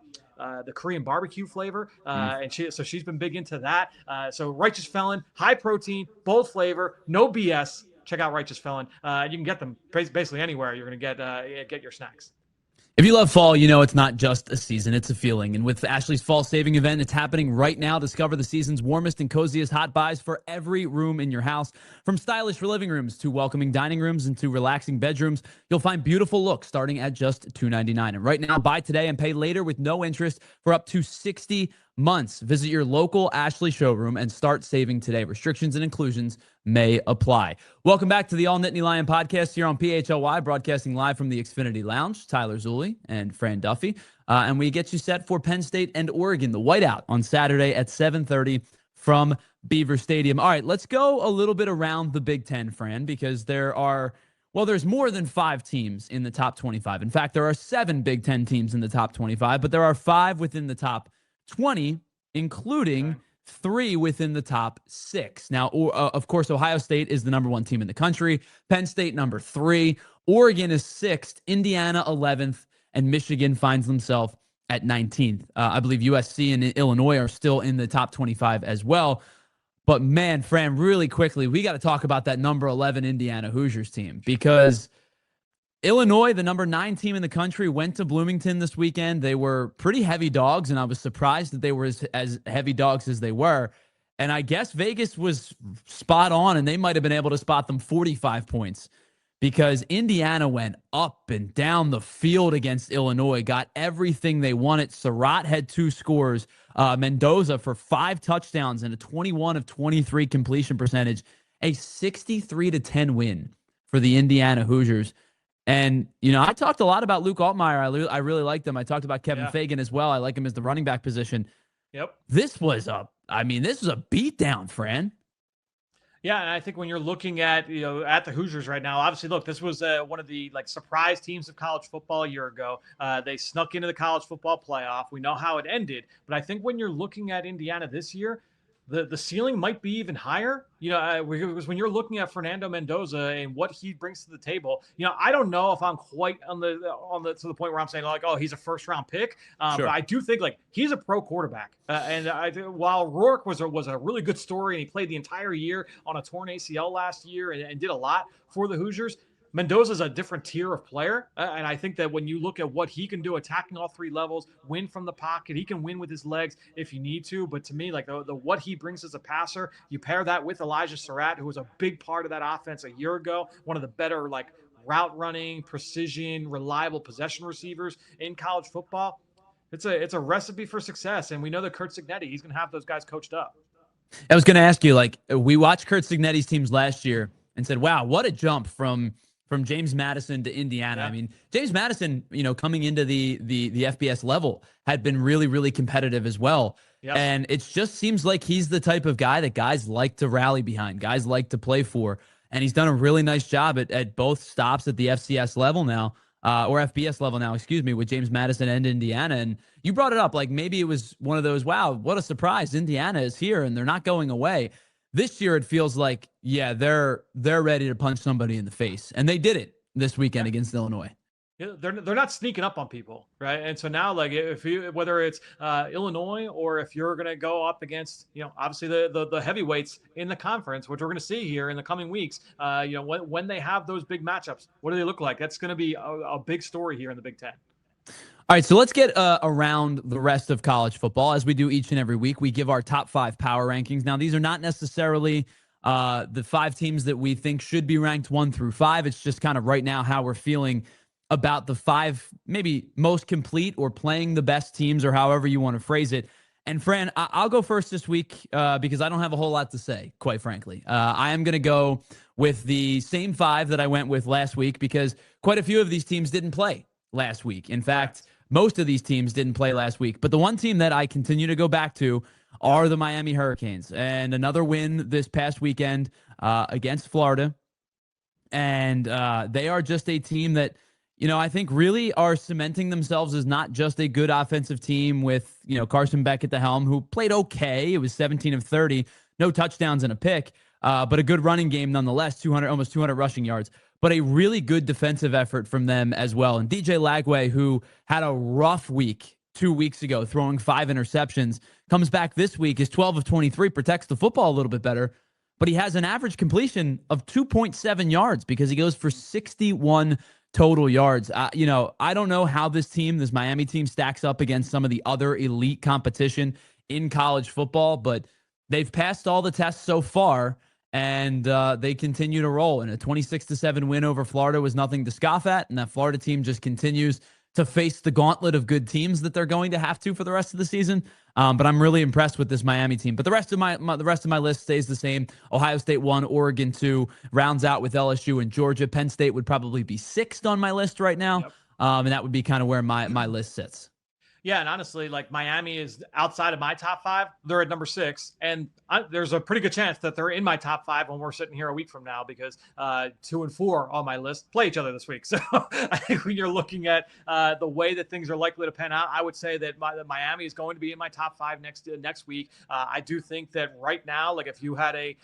Korean barbecue flavor, and she's been big into that. So Righteous Felon, high protein, bold flavor, no BS. Check out Righteous Felon. You can get them basically anywhere you're going to get your snacks. If you love fall, you know it's not just a season, it's a feeling. And with Ashley's Fall Saving Event, it's happening right now. Discover the season's warmest and coziest hot buys for every room in your house. From stylish living rooms to welcoming dining rooms and to relaxing bedrooms, you'll find beautiful looks starting at just $299. And right now, buy today and pay later with no interest for up to 60 months. Visit your local Ashley showroom and start saving today. Restrictions and inclusions may apply. Welcome back to the All Nittany Lion podcast here on PHLY, broadcasting live from the Xfinity Lounge. Tyler Zulli and Fran Duffy. And we get you set for Penn State and Oregon, the whiteout on Saturday at 7:30 from Beaver Stadium. All right, let's go a little bit around the Big Ten, Fran, because there's more than 5 teams in the top 25. In fact, there are 7 Big Ten teams in the top 25, but there are 5 within the top 20, including 3 within the top 6. Now, of course, Ohio State is the number 1 team in the country. Penn State, number 3. Oregon is 6th. Indiana, 11th. And Michigan finds themselves at 19th. I believe USC and Illinois are still in the top 25 as well. But, man, Fran, really quickly, we got to talk about that number 11 Indiana Hoosiers team, because Illinois, the number 9 team in the country, went to Bloomington this weekend. They were pretty heavy dogs, and I was surprised that they were as heavy dogs as they were. And I guess Vegas was spot on, and they might have been able to spot them 45 points, because Indiana went up and down the field against Illinois, got everything they wanted. Surratt had 2 scores. Mendoza for 5 touchdowns and a 21 of 23 completion percentage, a 63-10 win for the Indiana Hoosiers. And, I talked a lot about Luke Altmaier. I really liked him. I talked about Kevin Fagan as well. I like him as the running back position. Yep. This was a beatdown, Fran. Yeah, and I think when you're looking at at the Hoosiers right now, obviously, look, this was one of the surprise teams of college football a year ago. They snuck into the college football playoff. We know how it ended, but I think when you're looking at Indiana this year, the ceiling might be even higher. Because when you're looking at Fernando Mendoza and what he brings to the table, I don't know if I'm quite on the to the point where I'm saying oh, he's a first round pick. Sure. But I do think he's a pro quarterback. While Rourke was a really good story and he played the entire year on a torn ACL last year and did a lot for the Hoosiers, Mendoza's a different tier of player, and I think that when you look at what he can do attacking all 3 levels, win from the pocket, he can win with his legs if you need to. But to me, the what he brings as a passer, you pair that with Elijah Surratt, who was a big part of that offense a year ago, one of the better route running, precision, reliable possession receivers in college football. It's a recipe for success, and we know that Curt Cignetti, he's going to have those guys coached up. I was going to ask you, we watched Curt Cignetti's teams last year and said, wow, what a jump from James Madison to Indiana. Yeah. I mean, James Madison, coming into the FBS level had been really, really competitive as well. Yep. And it just seems like he's the type of guy that guys like to rally behind, guys like to play for. And he's done a really nice job at both stops at the FCS level now, or FBS level now, with James Madison and Indiana. And you brought it up, maybe it was one of those, wow, what a surprise. Indiana is here and they're not going away. This year, it feels like, they're ready to punch somebody in the face. And they did it this weekend against Illinois. Yeah, they're not sneaking up on people, right? And so now, whether it's Illinois or if you're going to go up against, obviously the heavyweights in the conference, which we're going to see here in the coming weeks, when they have those big matchups, what do they look like? That's going to be a big story here in the Big Ten. All right, so let's get around the rest of college football. As we do each and every week, we give our top 5 power rankings. Now, these are not necessarily the 5 teams that we think should be ranked 1 through 5. It's just kind of right now how we're feeling about the 5 maybe most complete or playing the best teams, or however you want to phrase it. And Fran, I'll go first this week because I don't have a whole lot to say, quite frankly. I am going to go with the same 5 that I went with last week, because quite a few of these teams didn't play last week. In fact, most of these teams didn't play last week. But the one team that I continue to go back to are the Miami Hurricanes. And another win this past weekend against Florida. And they are just a team that, I think really are cementing themselves as not just a good offensive team with, Carson Beck at the helm, who played okay. It was 17 of 30, no touchdowns and a pick, but a good running game nonetheless, almost 200 rushing yards. But a really good defensive effort from them as well. And DJ Lagway, who had a rough week 2 weeks ago, throwing 5 interceptions, comes back this week, is 12 of 23, protects the football a little bit better, but he has an average completion of 2.7 yards because he goes for 61 total yards. I don't know how this Miami team stacks up against some of the other elite competition in college football, but they've passed all the tests so far. And they continue to roll. And a 26-7 win over Florida was nothing to scoff at. And that Florida team just continues to face the gauntlet of good teams that they're going to have to for the rest of the season. But I'm really impressed with this Miami team. But the rest of my list stays the same. Ohio State 1, Oregon 2, rounds out with LSU and Georgia. Penn State would probably be 6th on my list right now. Yep. And that would be kind of where my list sits. Yeah, and honestly, like Miami is outside of my top 5. They're at number 6, and there's a pretty good chance that they're in my top 5 when we're sitting here a week from now, because 2 and 4 on my list play each other this week. So I think when you're looking at the way that things are likely to pan out, I would say that Miami is going to be in my top 5 next week. I do think that right now, like if you had a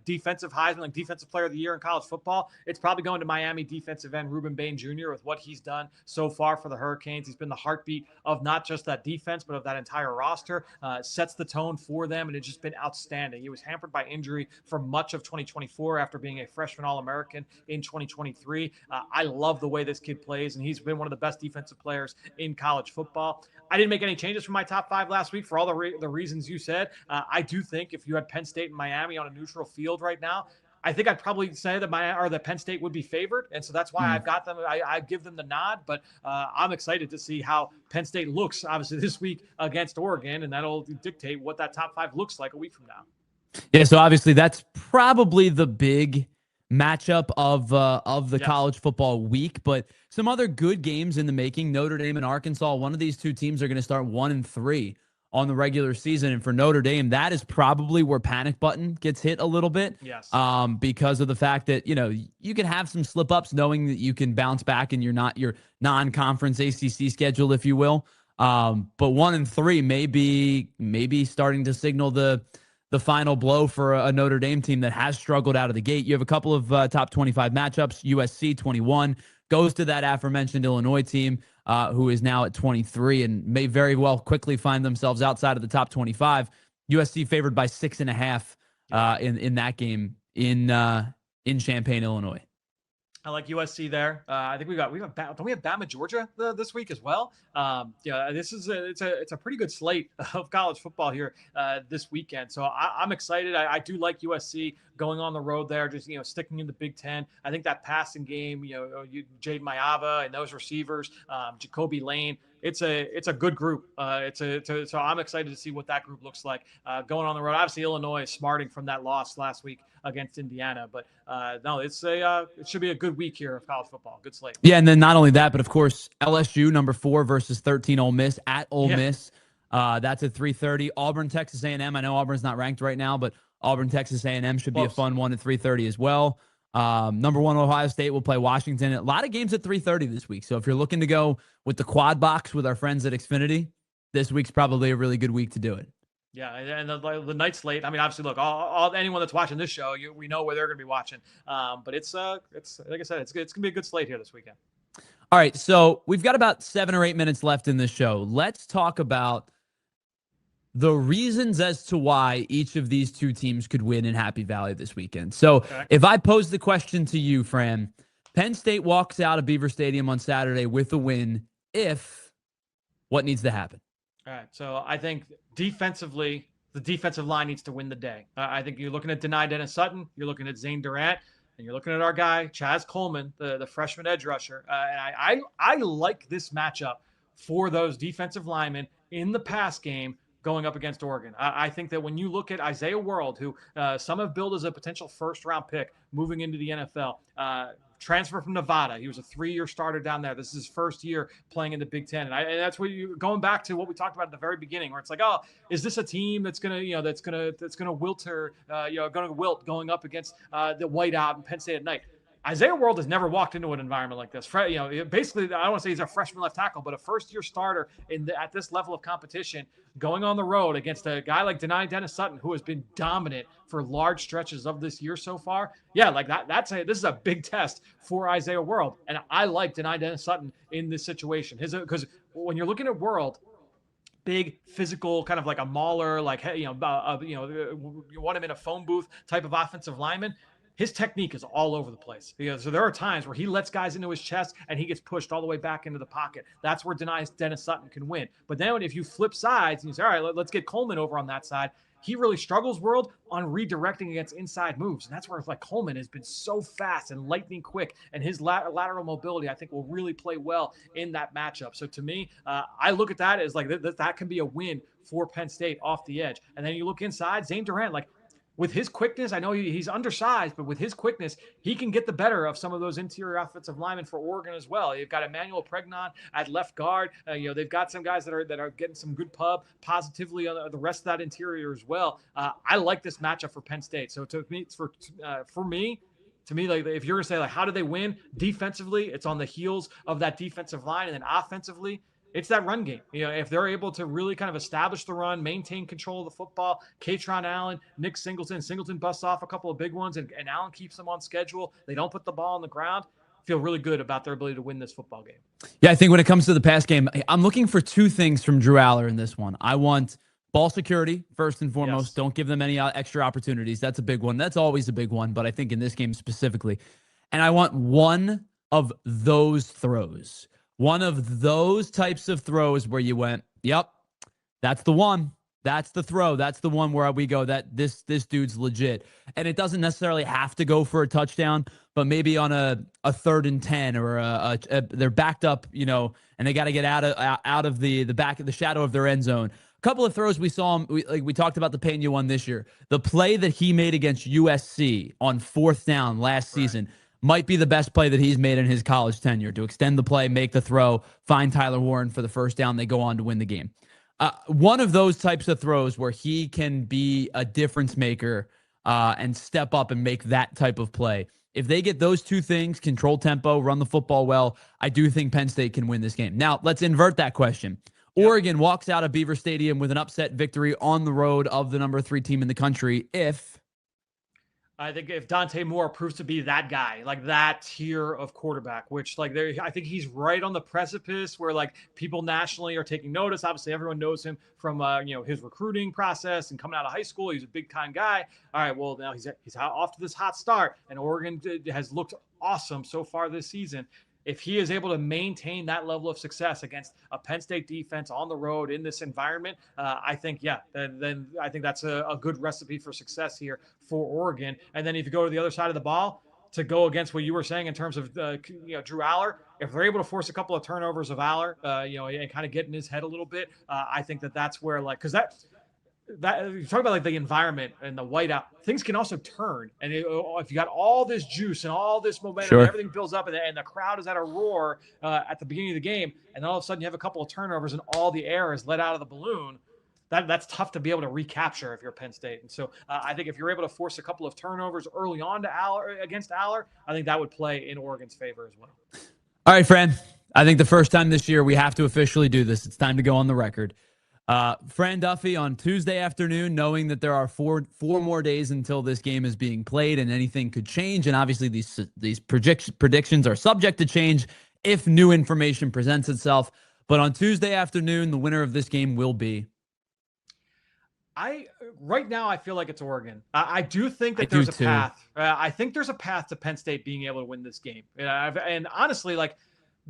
defensive Heisman, like defensive player of the year in college football, it's probably going to Miami defensive end Ruben Bain Jr. with what he's done so far for the Hurricanes. He's been the heartbeat of not just that defense, but of that entire roster. Sets the tone for them, and it's just been outstanding. He was hampered by injury for much of 2024 after being a freshman All-American in 2023. I love the way this kid plays, and he's been one of the best defensive players in college football. I didn't make any changes from my top 5 last week for all the reasons you said. I do think if you had Penn State and Miami on a neutral field right now, I think I'd probably say that Penn State would be favored, and so that's why I've got them. I give them the nod, but I'm excited to see how Penn State looks, obviously, this week against Oregon, and that'll dictate what that top 5 looks like a week from now. Yeah, so obviously that's probably the big matchup of the college football week, but some other good games in the making. Notre Dame and Arkansas. One of these two teams are going to start 1-3 on the regular season. And for Notre Dame, that is probably where panic button gets hit a little bit. Yes. Because of the fact that, you can have some slip ups knowing that you can bounce back in your non-conference ACC schedule, if you will. But 1-3 may be starting to signal the final blow for a Notre Dame team that has struggled out of the gate. You have a couple of top 25 matchups. USC 21 goes to that aforementioned Illinois team, who is now at 23 and may very well quickly find themselves outside of the top 25. USC favored by 6.5 in that game in Champaign, Illinois. I like USC there. I think don't we have Bama, Georgia this week as well? This is it's a pretty good slate of college football here this weekend. So I'm excited. I do like USC going on the road there, just sticking in the Big Ten. I think that passing game, Jade Mayava and those receivers, Jacoby Lane. It's a good group. So I'm excited to see what that group looks like going on the road. Obviously, Illinois is smarting from that loss last week against Indiana, but no, it should be a good week here of college football. Good slate. Yeah, and then not only that, but of course LSU number 4 versus 13 Ole Miss at Ole Miss. That's at 3:30. Auburn, Texas A&M. I know Auburn's not ranked right now, but Auburn, Texas A&M should be a fun one at 3:30 as well. Number 1 Ohio State will play Washington. A lot of games at 3:30 this week. So if you're looking to go with the quad box with our friends at Xfinity, this week's probably a really good week to do it. Yeah, and the night slate. I mean, obviously, look, anyone that's watching this show, we know where they're going to be watching. But it's like I said, it's going to be a good slate here this weekend. All right, so we've got about 7 or 8 minutes left in this show. Let's talk about the reasons as to why each of these two teams could win in Happy Valley this weekend. So if I pose the question to you, Fran, Penn State walks out of Beaver Stadium on Saturday with a win. What needs to happen? All right. So I think defensively, the defensive line needs to win the day. I think you're looking at Denai Dennis-Sutton, you're looking at Zane Durant, and you're looking at our guy, Chaz Coleman, the freshman edge rusher. And I like this matchup for those defensive linemen in the pass game going up against Oregon. I think that when you look at Isaiah World, who some have billed as a potential first-round pick moving into the NFL, transfer from Nevada. He was a 3-year starter down there. This is his first year playing in the Big Ten. And that's what going back to what we talked about at the very beginning, where it's like, oh, is this a team that's gonna wilt going up against the whiteout and Penn State at night? Isaiah World has never walked into an environment like this. Basically, I don't want to say he's a freshman left tackle, but a first-year starter at this level of competition, going on the road against a guy like Denai Dennis-Sutton, who has been dominant for large stretches of this year so far. Yeah, like this is a big test for Isaiah World, and I like Denai Dennis-Sutton in this situation. Because when you're looking at World, big, physical, kind of like a mauler, like you want him in a phone booth type of offensive lineman. His technique is all over the place. So there are times where he lets guys into his chest and he gets pushed all the way back into the pocket. That's where Dennis Sutton can win. But then if you flip sides and you say, all right, let's get Coleman over on that side, he really struggles, World, on redirecting against inside moves. And that's where like Coleman has been so fast and lightning quick, and his lateral mobility, I think, will really play well in that matchup. So to me, I look at that as like that can be a win for Penn State off the edge. And then you look inside, Zane Durant, like with his quickness, I know he's undersized, but with his quickness, he can get the better of some of those interior offensive linemen for Oregon as well. You've got Emmanuel Pregnon at left guard. They've got some guys that are getting some good pub positively on the rest of that interior as well. I like this matchup for Penn State. So to me, to me, like if you're gonna say like how do they win defensively, it's on the heels of that defensive line, and then offensively, it's that run game. If they're able to really kind of establish the run, maintain control of the football, Katron Allen, Nick Singleton busts off a couple of big ones, and Allen keeps them on schedule. They don't put the ball on the ground. Feel really good about their ability to win this football game. Yeah, I think when it comes to the pass game, I'm looking for two things from Drew Allar in this one. I want ball security, first and foremost. Yes. Don't give them any extra opportunities. That's a big one. That's always a big one, but I think in this game specifically. And I want one of those throws. One of those types of throws where you went, yep, that's the one. That's the throw. That's the one where we go that this dude's legit. And it doesn't necessarily have to go for a touchdown, but maybe on a 3rd and 10 or they're backed up, and they got to get out of the back of the shadow of their end zone. A couple of throws we saw him, we talked about the Pena one this year. The play that he made against USC on 4th down last season might be the best play that he's made in his college tenure, to extend the play, make the throw, find Tyler Warren for the first down. They go on to win the game. One of those types of throws where he can be a difference maker and step up and make that type of play. If they get those two things, control tempo, run the football well, I do think Penn State can win this game. Now, let's invert that question. Yep. Oregon walks out of Beaver Stadium with an upset victory on the road of the number 3 team in the country I think if Dante Moore proves to be that guy, like that tier of quarterback, which I think he's right on the precipice where like people nationally are taking notice. Obviously, everyone knows him from his recruiting process and coming out of high school. He's a big time guy. All right, well now he's off to this hot start, and Oregon has looked awesome so far this season. If he is able to maintain that level of success against a Penn State defense on the road in this environment, I think, then I think that's a good recipe for success here for Oregon. And then if you go to the other side of the ball to go against what you were saying in terms of, Drew Allar, if they're able to force a couple of turnovers of Allar, and kind of get in his head a little bit, I think that's where because that you talk about like the environment and the whiteout, things can also turn. And if you got all this juice and all this momentum, and everything builds up, and the crowd is at a roar at the beginning of the game, and then all of a sudden you have a couple of turnovers and all the air is let out of the balloon. That's tough to be able to recapture if you're Penn State. And so I think if you're able to force a couple of turnovers early on against Allar, I think that would play in Oregon's favor as well. All right, Fran. I think the first time this year we have to officially do this. It's time to go on the record. Fran Duffy on Tuesday afternoon, knowing that there are four more days until this game is being played and anything could change. And obviously these predictions are subject to change if new information presents itself. But on Tuesday afternoon, the winner of this game will be. Right now, I feel like it's Oregon. I do think that there's a path. I think there's a path to Penn State being able to win this game. And honestly, like,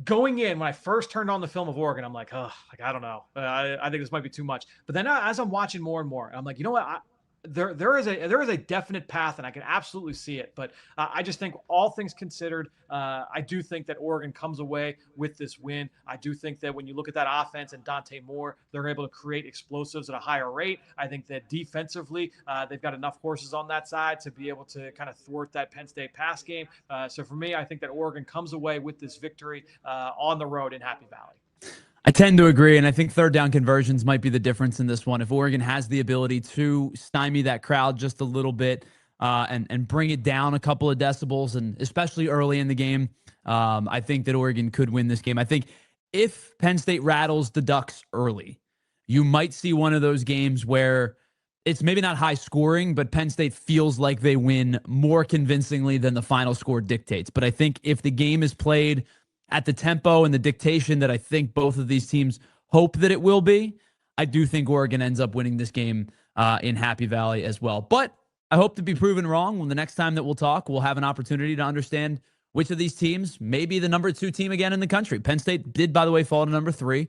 going in, when I first turned on the film of Oregon, I'm like, I don't know. I think this might be too much. But then as I'm watching more and more, I'm like, you know what? There is a definite path, and I can absolutely see it. But I just think all things considered, I do think that Oregon comes away with this win. I do think that when you look at that offense and Dante Moore, they're able to create explosives at a higher rate. I think that defensively, they've got enough horses on that side to be able to kind of thwart that Penn State pass game. So for me, I think that Oregon comes away with this victory on the road in Happy Valley. I tend to agree, and I think 3rd down conversions might be the difference in this one. If Oregon has the ability to stymie that crowd just a little bit and bring it down a couple of decibels, and especially early in the game, I think that Oregon could win this game. I think if Penn State rattles the Ducks early, you might see one of those games where it's maybe not high scoring, but Penn State feels like they win more convincingly than the final score dictates. But I think if the game is played at the tempo and the dictation that I think both of these teams hope that it will be, I do think Oregon ends up winning this game in Happy Valley as well. But I hope to be proven wrong. When the next time that we'll talk, we'll have an opportunity to understand which of these teams may be the number 2 team again in the country. Penn State did, by the way, fall to number 3.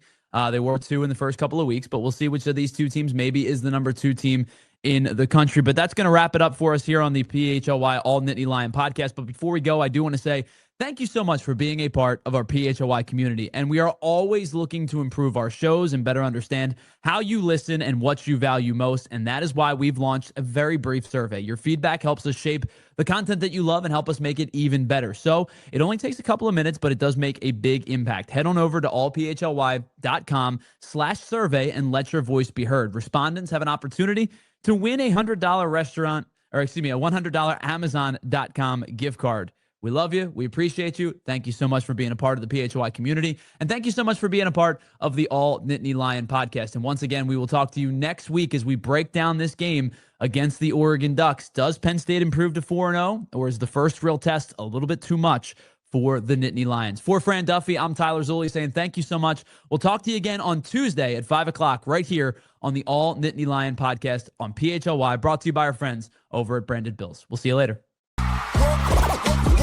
They were 2 in the first couple of weeks, but we'll see which of these 2 teams maybe is the number 2 team in the country. But that's going to wrap it up for us here on the PHLY All Nittany Lion podcast. But before we go, I do want to say thank you so much for being a part of our PHLY community. And we are always looking to improve our shows and better understand how you listen and what you value most. And that is why we've launched a very brief survey. Your feedback helps us shape the content that you love and help us make it even better. So it only takes a couple of minutes, but it does make a big impact. Head on over to allphly.com/survey and let your voice be heard. Respondents have an opportunity to win a $100 Amazon.com gift card. We love you. We appreciate you. Thank you so much for being a part of the PHY community. And thank you so much for being a part of the All Nittany Lion podcast. And once again, we will talk to you next week as we break down this game against the Oregon Ducks. Does Penn State improve to 4-0, or is the first real test a little bit too much for the Nittany Lions? For Fran Duffy, I'm Tyler Zulli saying thank you so much. We'll talk to you again on Tuesday at 5 o'clock right here on the All Nittany Lion podcast on PHLY, brought to you by our friends over at Branded Bills. We'll see you later. We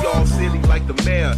all silly like the mayor.